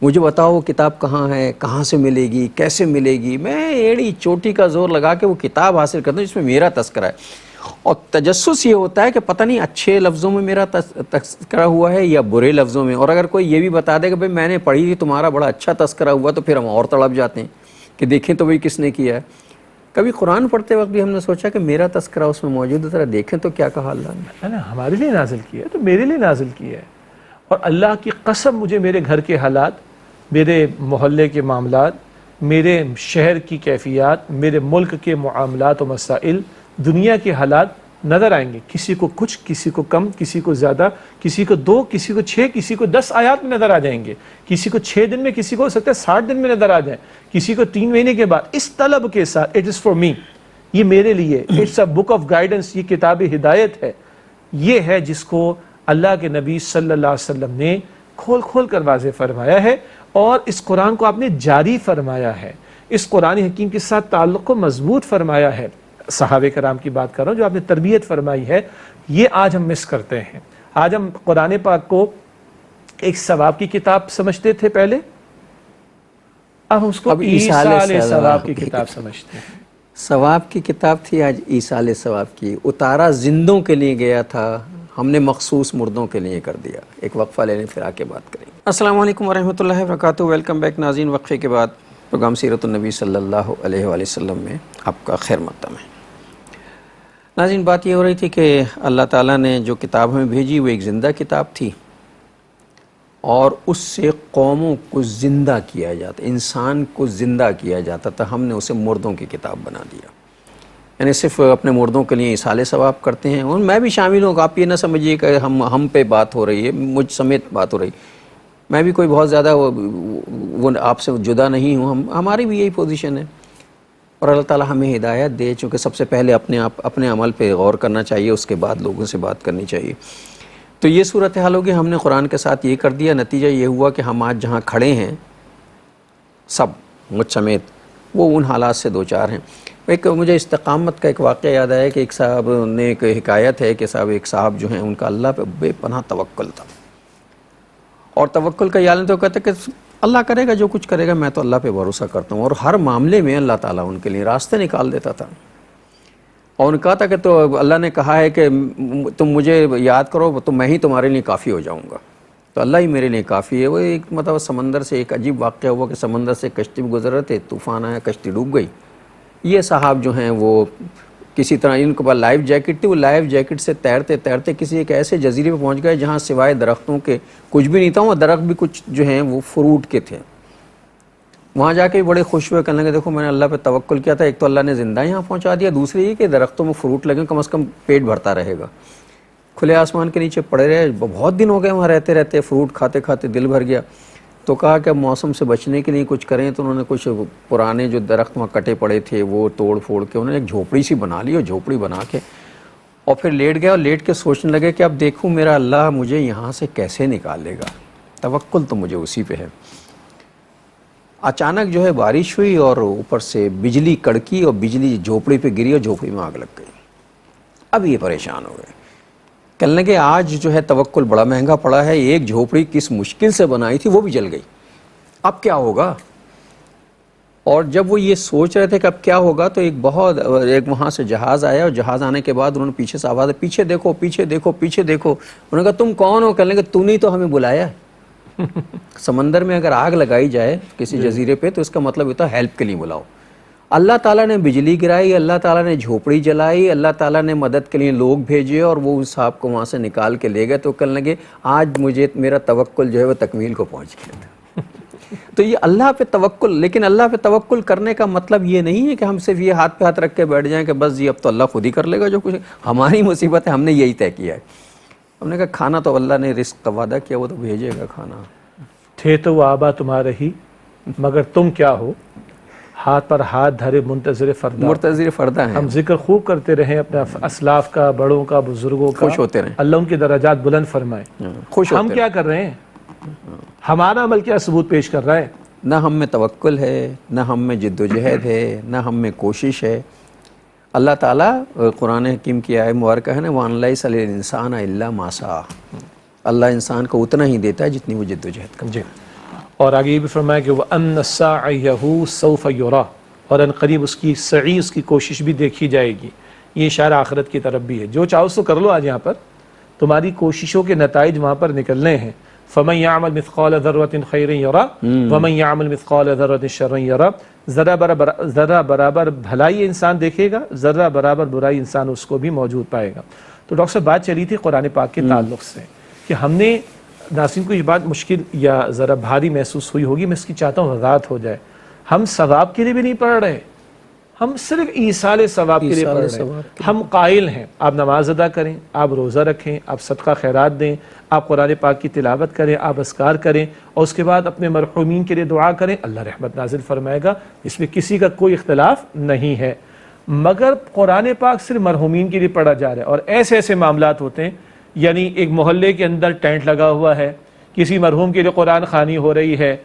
مجھے بتاؤ وہ کتاب کہاں ہے، کہاں سے ملے گی، کیسے ملے گی. میں ایڑی چوٹی کا زور لگا کے وہ کتاب حاصل کرتا ہوں جس میں میرا تذکرہ ہے. اور تجسس یہ ہوتا ہے کہ پتہ نہیں اچھے لفظوں میں میرا تذکرہ ہوا ہے یا برے لفظوں میں. اور اگر کوئی یہ بھی بتا دے کہ بھئی میں نے پڑھی تھی تمہارا بڑا اچھا تذکرہ ہوا، تو پھر ہم اور تڑپ جاتے ہیں کہ دیکھیں تو بھئی کس نے کیا ہے. کبھی قرآن پڑھتے وقت بھی ہم نے سوچا کہ میرا تذکرہ اس میں موجود ہے، ذرا دیکھیں تو کیا کہا اللہ نے. ہے نا، ہمارے لیے نازل کیا ہے تو میرے لیے نازل کیا ہے. اور اللہ کی قسم مجھے میرے گھر کے حالات، میرے محلے کے معاملات، میرے شہر کی کیفیات، میرے ملک کے معاملات و مسائل، دنیا کے حالات نظر آئیں گے. کسی کو کچھ، کسی کو کم، کسی کو زیادہ، کسی کو 2، کسی کو 6، کسی کو 10 آیات میں نظر آ جائیں گے. کسی کو 6 دن میں، کسی کو ہو سکتا ہے 60 دن میں نظر آ جائیں، کسی کو 3 مہینے کے بعد. اس طلب کے ساتھ اٹ از فار می، یہ میرے لیے، it's a book of guidance, یہ کتاب ہدایت ہے. یہ ہے جس کو اللہ کے نبی صلی اللہ علیہ وسلم نے کھول کھول کر واضح فرمایا ہے، اور اس قرآن کو آپ نے جاری فرمایا ہے، اس قرآن حکیم کے ساتھ تعلق کو مضبوط فرمایا ہے. صحابہ کرام کی بات کر رہا ہوں جو آپ نے تربیت فرمائی ہے، یہ آج ہم مس کرتے ہیں. آج ہم قرآن پاک کو ایک ثواب کی کتاب سمجھتے تھے پہلے، اب ہم اس کو ایصال ثواب کی کتاب سمجھتے ہیں. ثواب کی کتاب تھی، آج ایصال ثواب کی. اتارا زندوں کے لیے گیا تھا، ہم نے مخصوص مردوں کے لیے کر دیا. ایک وقفہ لینے پھر آ کے بات کریں گے. السلام علیکم ورحمۃ اللہ وبرکاتہ. ویلکم بیک ناظرین. وقفے کے بعد پروگرام سیرت النبی صلی اللہ علیہ وآلہ وسلم میں آپ کا خیر مقدم ہے. ناظرین، بات یہ ہو رہی تھی کہ اللہ تعالیٰ نے جو کتاب ہمیں بھیجی وہ ایک زندہ کتاب تھی، اور اس سے قوموں کو زندہ کیا جاتا، انسان کو زندہ کیا جاتا تھا. ہم نے اسے مردوں کی کتاب بنا دیا. یعنی صرف اپنے مردوں کے لیے ایصال ثواب کرتے ہیں، اور میں بھی شامل ہوں. آپ یہ نہ سمجھیے کہ ہم پہ بات ہو رہی ہے، مجھ سمیت بات ہو رہی. میں بھی کوئی بہت زیادہ وہ آپ سے جدا نہیں ہوں، ہماری بھی یہی پوزیشن ہے. اور اللہ تعالیٰ ہمیں ہدایت دے، چونکہ سب سے پہلے اپنے عمل پہ غور کرنا چاہیے، اس کے بعد لوگوں سے بات کرنی چاہیے. تو یہ صورتحال ہوگی. ہم نے قرآن کے ساتھ یہ کر دیا، نتیجہ یہ ہوا کہ ہم آج جہاں کھڑے ہیں سب مجھ سمیت، وہ ان حالات سے دوچار ہیں. مجھے استقامت کا ایک واقعہ یاد آیا کہ ایک صاحب نے، ایک حکایت ہے کہ ایک صاحب جو ہیں ان کا اللہ پہ بے پناہ توکل تھا. اور توکل کا یعنی تو کہتے کہ اللہ کرے گا جو کچھ کرے گا، میں تو اللہ پہ بھروسہ کرتا ہوں. اور ہر معاملے میں اللہ تعالیٰ ان کے لیے راستے نکال دیتا تھا. اور ان کا تھا کہ تو اللہ نے کہا ہے کہ تم مجھے یاد کرو تو میں ہی تمہارے لیے کافی ہو جاؤں گا، تو اللہ ہی میرے لیے کافی ہے. وہ ایک مطلب سمندر سے ایک عجیب واقعہ ہوا کہ سمندر سے کشتی بھی گزر رہے تھے، طوفان آیا، کشتی ڈوب گئی. یہ صاحب جو ہیں وہ کسی طرح، ان کے پاس لائف جیکٹ تھی، وہ لائف جیکٹ سے تیرتے تیرتے کسی ایک ایسے جزیرے پہ پہنچ گئے جہاں سوائے درختوں کے کچھ بھی نہیں تھا. وہ درخت بھی کچھ جو ہیں وہ فروٹ کے تھے. وہاں جا کے بڑے خوش ہوئے، کہنے لگے دیکھو میں نے اللہ پہ توکل کیا تھا، ایک تو اللہ نے زندہ یہاں پہنچا دیا، دوسری یہ کہ درختوں میں فروٹ لگے، کم از کم پیٹ بھرتا رہے گا. کھلے آسمان کے نیچے پڑے رہے، بہت دن ہو گئے وہاں رہتے رہتے، فروٹ کھاتے کھاتے دل بھر گیا. تو کہا کہ اب موسم سے بچنے کے لیے کچھ کریں. تو انہوں نے کچھ پرانے جو درخت وہاں کٹے پڑے تھے وہ توڑ پھوڑ کے انہوں نے ایک جھوپڑی سی بنا لی، اور جھوپڑی بنا کے اور پھر لیٹ گئے، اور لیٹ کے سوچنے لگے کہ اب دیکھوں میرا اللہ مجھے یہاں سے کیسے نکالے گا، توکل تو مجھے اسی پہ ہے. اچانک جو ہے بارش ہوئی اور اوپر سے بجلی کڑکی، اور بجلی جھوپڑی پہ گری اور جھوپڑی میں آگ لگ گئی. اب یہ پریشان ہو گئے، کہنے لگے آج جو ہے توکل بڑا مہنگا پڑا ہے، ایک جھوپڑی کس مشکل سے بنائی تھی وہ بھی جل گئی، اب کیا ہوگا. اور جب وہ یہ سوچ رہے تھے کہ اب کیا ہوگا تو ایک وہاں سے جہاز آیا، اور جہاز آنے کے بعد انہوں نے پیچھے سے آواز، پیچھے دیکھو پیچھے دیکھو پیچھے دیکھو. انہوں نے کہا تم کون ہو؟ کہنے لگے تو نہیں تو ہمیں بلایا. سمندر میں اگر آگ لگائی جائے کسی جزیرے پہ تو اس کا مطلب ہوتا ہے ہیلپ کے لیے بلاؤ. اللہ تعالیٰ نے بجلی گرائی، اللہ تعالیٰ نے جھوپڑی جلائی، اللہ تعالیٰ نے مدد کے لیے لوگ بھیجے اور وہ اس صاحب کو وہاں سے نکال کے لے گئے، تو کہنے لگے آج مجھے میرا توکل جو ہے وہ تکمیل کو پہنچ گیا تھا۔ تو یہ اللہ پہ توکل، لیکن اللہ پہ توکل کرنے کا مطلب یہ نہیں ہے کہ ہم صرف یہ ہاتھ پہ ہاتھ رکھ کے بیٹھ جائیں کہ بس جی اب تو اللہ خود ہی کر لے گا جو کچھ ہماری مصیبت ہے، ہم نے یہی طے کیا ہے۔ ہم نے کہا کھانا تو اللہ نے رزق کا وعدہ کیا، وہ تو بھیجے گا کھانا۔ تھے تو وہ آبا تمہارے ہی، مگر تم کیا ہو، ہاتھ پر ہاتھ دھرے منتظر فردا۔ مرتضی فردہ ہیں، ہم ذکر خوب کرتے رہیں اپنے اسلاف کا، بڑوں کا، بزرگوں کا، خوش ہوتے رہیں، اللہ ان کے درجات بلند فرمائے۔ خوش ہم ہوتے کیا کر رہے ہیں؟ ہمارا عمل کیا ثبوت پیش کر رہا ہے؟ نہ ہم میں توکل ہے، نہ ہم میں جد و جہد ہے، نہ ہم میں کوشش ہے۔ اللہ تعالیٰ قرآن حکیم کی آیت مبارکہ ہے نا، وَأَن لَيْسَ لِلْإِنسَانَ إِلَّا مَا سَعَىٰ، اللہ انسان کو اتنا ہی دیتا ہے جتنی وہ جد و جہد کرتا ہے۔ جی، اور آگے یہ بھی فرمایا کہ وَأَنَّ سَعْيَهُ سَوْفَ يُرَىٰ، اور ان قریب اس کی سعی، اس کی کوشش بھی دیکھی جائے گی۔ یہ اشارہ آخرت کی طرف بھی ہے، جو چاہو سو کر لو آج یہاں پر، تمہاری کوششوں کے نتائج وہاں پر نکلنے ہیں۔ فَمَن يَعْمَلْ مِثْقَالَ ذَرَّةٍ خَيْرٍ يَرَىٰ وَمَن يَعْمَلْ مِثْقَالَ ذَرَّةٍ شَرًّا يَرَىٰ، ذرہ برابر بھلائی انسان دیکھے گا، ذرہ برابر برائی انسان اس کو بھی موجود پائے گا۔ تو ڈاکٹر صاحب بات چلی تھی قرآن پاک کے تعلق سے کہ ہم نے، ناظرین کو یہ بات مشکل یا ذرا بھاری محسوس ہوئی ہوگی، میں اس کی چاہتا ہوں وضاحت ہو جائے۔ ہم ثواب کے لیے بھی نہیں پڑھ رہے، ہم صرف ایصال ثواب کے لیے پڑھ رہے ہیں۔ ہم قائل ہیں آپ نماز ادا کریں، آپ روزہ رکھیں، آپ صدقہ خیرات دیں، آپ قرآن پاک کی تلاوت کریں، آپ اذکار کریں، اور اس کے بعد اپنے مرحومین کے لیے دعا کریں، اللہ رحمت نازل فرمائے گا، اس میں کسی کا کوئی اختلاف نہیں ہے۔ مگر قرآن پاک صرف مرحومین کے لیے پڑھا جا رہا ہے، اور ایسے ایسے معاملات ہوتے ہیں، یعنی ایک محلے کے اندر ٹینٹ لگا ہوا ہے، کسی مرحوم کے لیے قرآن خوانی ہو رہی ہے،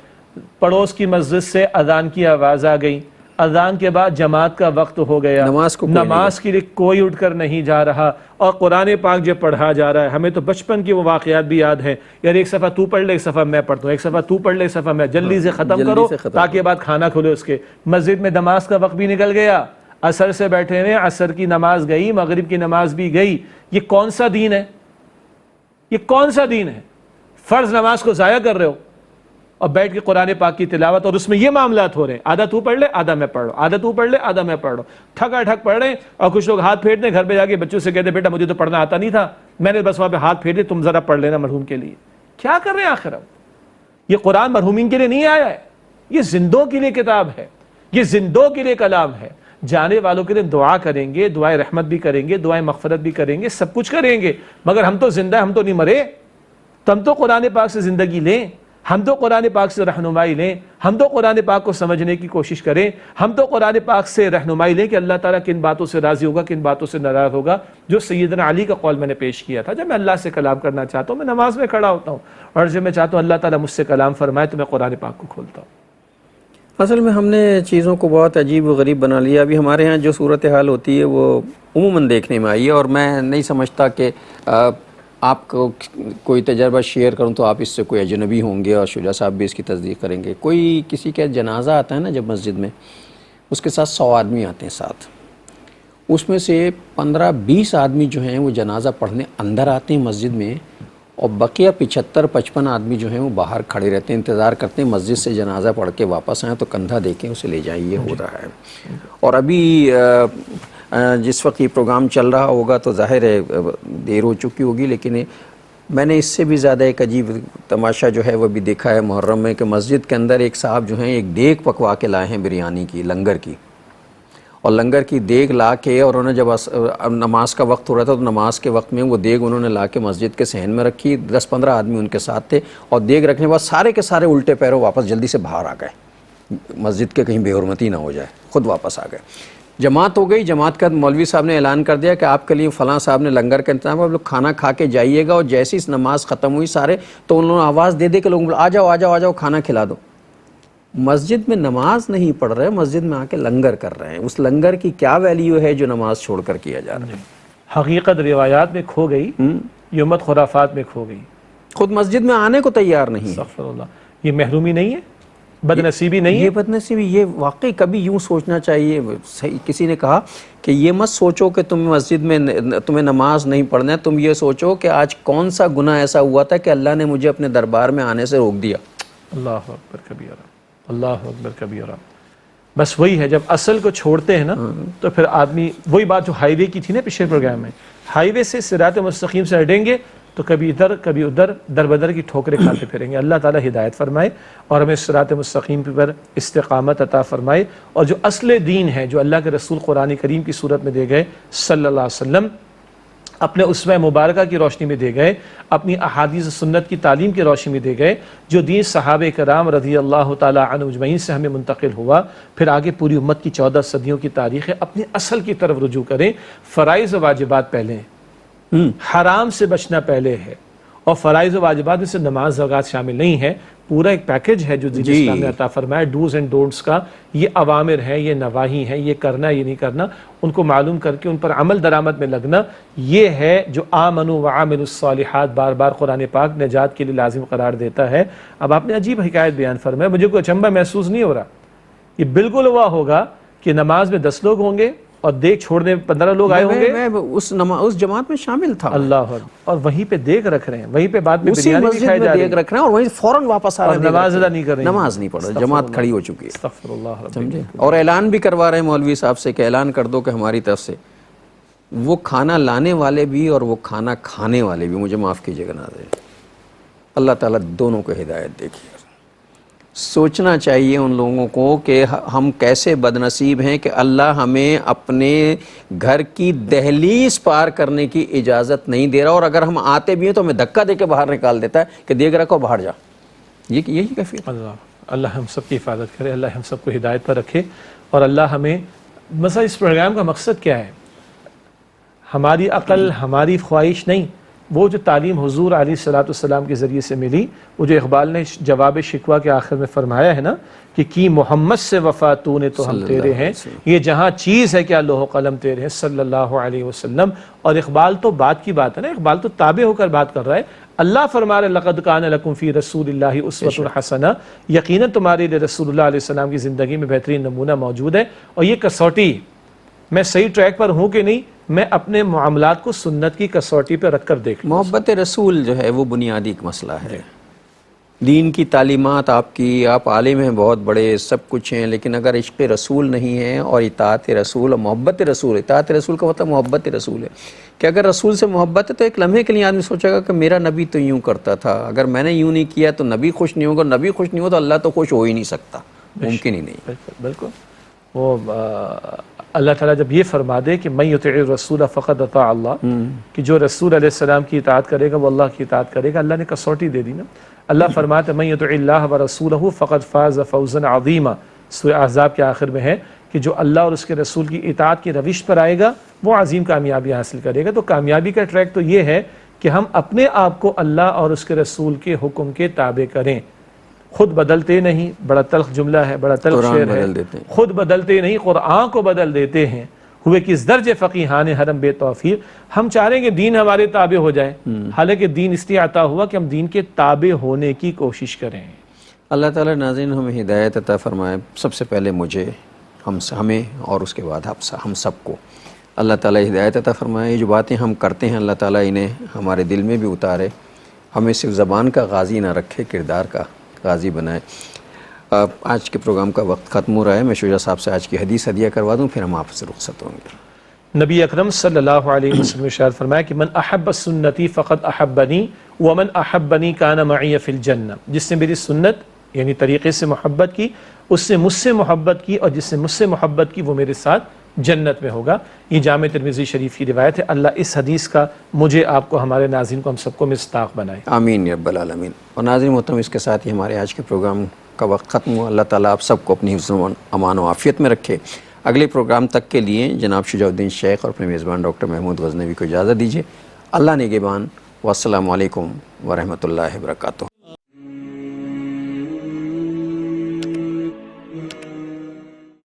پڑوس کی مسجد سے اذان کی آواز آ گئی، اذان کے بعد جماعت کا وقت ہو گیا، نماز کے لیے کوئی اٹھ کر نہیں جا رہا، اور قرآن پاک جو پڑھا جا رہا ہے، ہمیں تو بچپن کے وہ واقعات بھی یاد ہیں، یار ایک صفحہ تو پڑھ لے، ایک صفحہ میں پڑھتا ہوں، ایک صفحہ تو پڑھ لے، ایک صفحہ میں، جلدی سے ختم کرو تاکہ بعد کھانا کھلے اس کے۔ مسجد میں نماز کا وقت بھی نکل گیا، عصر سے بیٹھے ہوئے، عصر کی نماز گئی، مغرب کی نماز بھی گئی۔ یہ کون سا دین ہے؟ یہ کون سا دین ہے؟ فرض نماز کو ضائع کر رہے ہو اور بیٹھ کے قرآن پاک کی تلاوت، اور اس میں یہ معاملات ہو رہے ہیں، آدھا تو پڑھ لے، آدھا میں پڑھ لو، آدھا تو پڑھ لے، آدھا میں پڑھ لو، ٹھکا ٹھک پڑھ رہے ہیں، اور کچھ لوگ ہاتھ پھیرتے ہیں، گھر پہ جا کے بچوں سے کہتے ہیں بیٹا مجھے تو پڑھنا آتا نہیں تھا، میں نے بس وہاں پہ ہاتھ پھیر دے، تم ذرا پڑھ لینا مرحوم کے لیے۔ کیا کر رہے ہیں آخر اب؟ یہ قرآن مرحومین کے لیے نہیں آیا ہے، یہ زندوں کے لیے کتاب ہے، یہ زندوں کے لیے کلام ہے۔ جانے والوں کے لیے دعا کریں گے، دعائیں رحمت بھی کریں گے، دعائیں مغفرت بھی کریں گے، سب کچھ کریں گے، مگر ہم تو زندہ ہیں، ہم تو نہیں مرے۔ تو ہم تو قرآن پاک سے زندگی لیں، ہم تو قرآن پاک سے رہنمائی لیں، ہم تو قرآن پاک کو سمجھنے کی کوشش کریں، ہم تو قرآن پاک سے رہنمائی لیں کہ اللہ تعالیٰ کن باتوں سے راضی ہوگا، کن باتوں سے ناراض ہوگا۔ جو سیدنا علی کا قول میں نے پیش کیا تھا، جب میں اللہ سے کلام کرنا چاہتا ہوں میں نماز میں کھڑا ہوتا ہوں، اور جب میں چاہتا ہوں اللہ تعالیٰ مجھ سے کلام فرمائے تو میں قرآن پاک کو کھولتا ہوں۔ اصل میں ہم نے چیزوں کو بہت عجیب و غریب بنا لیا۔ ابھی ہمارے ہاں جو صورتحال ہوتی ہے وہ عموماً دیکھنے میں آئی ہے، اور میں نہیں سمجھتا کہ آپ کو کوئی تجربہ شیئر کروں تو آپ اس سے کوئی اجنبی ہوں گے، اور شجاع صاحب بھی اس کی تصدیق کریں گے۔ کوئی کسی کا جنازہ آتا ہے نا جب مسجد میں، اس کے ساتھ 100 آدمی آتے ہیں ساتھ، اس میں سے 15-20 آدمی جو ہیں وہ جنازہ پڑھنے اندر آتے ہیں مسجد میں، اور بقیہ 75-55 آدمی جو ہیں وہ باہر کھڑے رہتے ہیں، انتظار کرتے ہیں مسجد سے جنازہ پڑھ کے واپس آئیں تو کندھا دے کے اسے لے جائیں۔ یہ ہو رہا ہے، اور ابھی جس وقت یہ پروگرام چل رہا ہوگا تو ظاہر ہے دیر ہو چکی ہوگی، لیکن میں نے اس سے بھی زیادہ ایک عجیب تماشا جو ہے وہ بھی دیکھا ہے محرم میں، کہ مسجد کے اندر ایک صاحب جو ہیں ایک دیگ پکوا کے لائے ہیں بریانی کی، لنگر کی، اور لنگر کی دیگ لا کے، اور انہوں نے جب نماز کا وقت ہو رہا تھا تو نماز کے وقت میں وہ دیگ انہوں نے لا کے مسجد کے صحن میں رکھی، 10-15 آدمی ان کے ساتھ تھے، اور دیگ رکھنے کے بعد سارے کے سارے الٹے پیروں واپس جلدی سے باہر آ گئے، مسجد کے کہیں بے حرمتی نہ ہو جائے، خود واپس آ گئے۔ جماعت ہو گئی، جماعت کا مولوی صاحب نے اعلان کر دیا کہ آپ کے لیے فلاں صاحب نے لنگر کا انتظام ہے، آپ لوگ کھانا کھا کے جائیے گا، اور جیسی اس نماز ختم ہوئی سارے تو انہوں نے آواز دے کے لوگوں کو آ جاؤ آ جاؤ آ جاؤ کھانا کھلا دو۔ مسجد میں نماز نہیں پڑھ رہے، مسجد میں آ کے لنگر کر رہے ہیں۔ اس لنگر کی کیا ویلیو ہے جو نماز چھوڑ کر کیا جا رہا ہے؟ حقیقت روایات میں کھو گئی، یہ امت خرافات میں کھو گئی، خود مسجد میں آنے کو تیار نہیں۔ استغفر اللہ، یہ محرومی نہیں ہے، بد نصیبی نہیں ہے؟ یہ بد نصیبی، یہ واقعی کبھی یوں سوچنا چاہیے۔ کسی نے کہا کہ یہ مت سوچو کہ تم مسجد میں تمہیں نماز نہیں پڑھنا ہے، تم یہ سوچو کہ آج کون سا گناہ ایسا ہوا تھا کہ اللہ نے مجھے اپنے دربار میں آنے سے روک دیا۔ اللہ اکبر کبیرہ، اللہ اکبر کبیرہ۔ بس وہی ہے، جب اصل کو چھوڑتے ہیں نا تو پھر آدمی، وہی بات جو ہائی وے کی تھی نا پچھلے پروگرام میں، ہائی وے سے صراط مستقیم سے ہٹیں گے تو کبھی ادھر کبھی ادھر در بدر کی ٹھوکریں کھاتے پھریں گے۔ اللہ تعالیٰ ہدایت فرمائے اور ہمیں صراط مستقیم پر استقامت عطا فرمائے، اور جو اصل دین ہے جو اللہ کے رسول قرآن کریم کی صورت میں دے گئے صلی اللہ علیہ وسلم، اپنے اسوہ مبارکہ کی روشنی میں دے گئے، اپنی احادیث سنت کی تعلیم کی روشنی میں دے گئے، جو دین صحابہ کرام رضی اللہ تعالیٰ عنہ اجمعین سے ہمیں منتقل ہوا، پھر آگے پوری امت کی 14 صدیوں کی تاریخ ہے، اپنے اصل کی طرف رجوع کریں۔ فرائض و واجبات پہلے ہیں، حرام سے بچنا پہلے ہے، اور فرائض و واجبات میں سے نماز زکوٰۃ شامل نہیں ہے، پورا ایک پیکج ہے جو دین اسلام نے عطا فرمایا، ڈوز اینڈ ڈونٹس کا، یہ اوامر ہیں، یہ نواہی ہیں، یہ کرنا یہ نہیں کرنا، ان کو معلوم کر کے ان پر عمل درآمد میں لگنا، یہ ہے جو آمنوا وعملوا الصالحات بار بار قرآن پاک نجات کے لیے لازم قرار دیتا ہے۔ اب آپ نے عجیب حکایت بیان فرمایا، مجھے کوئی اچنبھا محسوس نہیں ہو رہا، یہ بالکل ہوا ہوگا کہ نماز میں 10 لوگ ہوں گے اور دیکھ چھوڑنے 15 لوگ آئے ہوں گے، میں اس جماعت میں شامل تھا، اللہ اکبر، اور وہیں پہ دیکھ رکھ رہے ہیں، وہیں پہ بعد میں اسی بریانی بھی مسجد کھائی میں جا رہی دیکھ رکھ رہے ہیں اور وہیں فوراً واپس آ رہے ہیں، نماز ادا نہیں کر رہے ہیں، نماز نہیں پڑھ رہے، جماعت کھڑی ہو چکی ہے، استغفر اللہ رب سمجھے، اور اعلان بھی کروا رہے ہیں مولوی صاحب سے کہ اعلان کر دو کہ ہماری طرف سے وہ کھانا لانے والے بھی اور وہ کھانا کھانے والے بھی، مجھے معاف کیجیے گا ناظرین، اللہ تعالیٰ دونوں کو ہدایت دیکھیے۔ سوچنا چاہیے ان لوگوں کو کہ ہم کیسے بدنصیب ہیں کہ اللہ ہمیں اپنے گھر کی دہلیز پار کرنے کی اجازت نہیں دے رہا، اور اگر ہم آتے بھی ہیں تو ہمیں دھکا دے کے باہر نکال دیتا ہے کہ دیکھ رکھو باہر جا، یہی کیفیت۔ اللہ ہم سب کی حفاظت کرے، اللہ ہم سب کو ہدایت پر رکھے، اور اللہ ہمیں، مثلا اس پروگرام کا مقصد کیا ہے؟ ہماری عقل، ہماری خواہش نہیں، وہ جو تعلیم حضور علیہ الصلوۃ والسلام کے ذریعے سے ملی، وہ جو اقبال نے جواب شکوہ کے آخر میں فرمایا ہے نا کہ کی محمد سے وفا تو نے تو ہم تیرے ہیں، یہ جہاں چیز ہے کیا لوح و قلم تیرے ہیں صلی اللہ علیہ وسلم۔ اور اقبال تو بات کی بات ہے نا، اقبال تو تابع ہو کر بات کر رہا ہے، اللہ فرما رہے لقد کان لکم فی رسول اللہ اسوۃ حسنہ، یقیناً تمہارے لیے رسول اللہ علیہ السلام کی زندگی میں بہترین نمونہ موجود ہے، اور یہ کسوٹی، میں صحیح ٹریک پر ہوں کہ نہیں، میں اپنے معاملات کو سنت کی کسوٹی پہ رکھ کر دیکھ لوں۔ محبت رسول جو ہے وہ بنیادی ایک مسئلہ ہے، دین کی تعلیمات آپ عالم ہیں، بہت بڑے، سب کچھ ہیں، لیکن اگر عشق رسول نہیں ہے اور اطاعت رسول اور محبت رسول، اطاعت رسول کا مطلب محبت رسول ہے کہ اگر رسول سے محبت ہے تو ایک لمحے کے لیے آدمی سوچے گا کہ میرا نبی تو یوں کرتا تھا، اگر میں نے یوں نہیں کیا تو نبی خوش نہیں ہوگا، نبی خوش نہیں ہو تو اللہ تو خوش ہو ہی نہیں سکتا، ممکن ہی نہیں۔ بالکل، وہ اللہ تعالیٰ جب یہ فرما دے کہ من یطع الرسول فقد اطاع اللہ، کہ جو رسول علیہ السلام کی اطاعت کرے گا وہ اللہ کی اطاعت کرے گا، اللہ نے کسوٹی دے دی نا۔ اللہ فرماتا ہے من یطع اللہ ورسولہ فقد فاز فوزا عظیما، سورہ احزاب کے آخر میں ہے کہ جو اللہ اور اس کے رسول کی اطاعت کی روش پر آئے گا وہ عظیم کامیابی حاصل کرے گا۔ تو کامیابی کا ٹریک تو یہ ہے کہ ہم اپنے آپ کو اللہ اور اس کے رسول کے حکم کے تابع کریں، خود بدلتے نہیں، بڑا تلخ جملہ ہے، بڑا تلخ شعر ہے، خود بدلتے نہیں قرآن کو بدل دیتے ہیں، ہوئے کس درجے فقیہان حرم بے توفیق۔ ہم چاہ رہے ہیں کہ دین ہمارے تابع ہو جائے، حالانکہ دین اس لیے عطا ہوا کہ ہم دین کے تابع ہونے کی کوشش کریں۔ اللہ تعالیٰ ناظرین ہمیں ہدایت عطا فرمائے، سب سے پہلے مجھے، ہمیں، اور اس کے بعد ہم سب کو اللہ تعالیٰ ہدایت عطا فرمائے۔ یہ جو باتیں ہم کرتے ہیں اللہ تعالیٰ انہیں ہمارے دل میں بھی اتارے، ہمیں صرف زبان کا غازی نہ رکھے، کردار کا غازی بنائے۔ آج کے پروگرام کا وقت ختم ہو رہا ہے، میں شجاع صاحب سے آج کی حدیث ہدیہ کروا دوں، پھر ہم آپ سے رخصت ہوں گے۔ نبی اکرم صلی اللہ علیہ وسلم نے ارشاد فرمایا کہ من احب سنتی فقد احبنی ومن احبنی کان معی فی الجنہ، جس نے میری سنت یعنی طریقے سے محبت کی، اس نے مجھ سے محبت کی، اور جس نے مجھ سے محبت کی وہ میرے ساتھ جنت میں ہوگا۔ یہ جامع ترمذی شریف کی روایت ہے۔ اللہ اس حدیث کا مجھے، آپ کو، ہمارے ناظرین کو، ہم سب کو مصداق بنائے، آمین یا رب العالمین۔ اور ناظرین محترم، اس کے ساتھ ہی ہمارے آج کے پروگرام کا وقت ختم ہوا۔ اللہ تعالیٰ آپ سب کو اپنی حفظ و امان و عافیت میں رکھے۔ اگلے پروگرام تک کے لیے جناب شجاع الدین شیخ اور اپنے میزبان ڈاکٹر محمود غزنوی کو اجازت دیجیے۔ اللہ نگہبان، والسلام علیکم ورحمۃ اللہ وبرکاتہ۔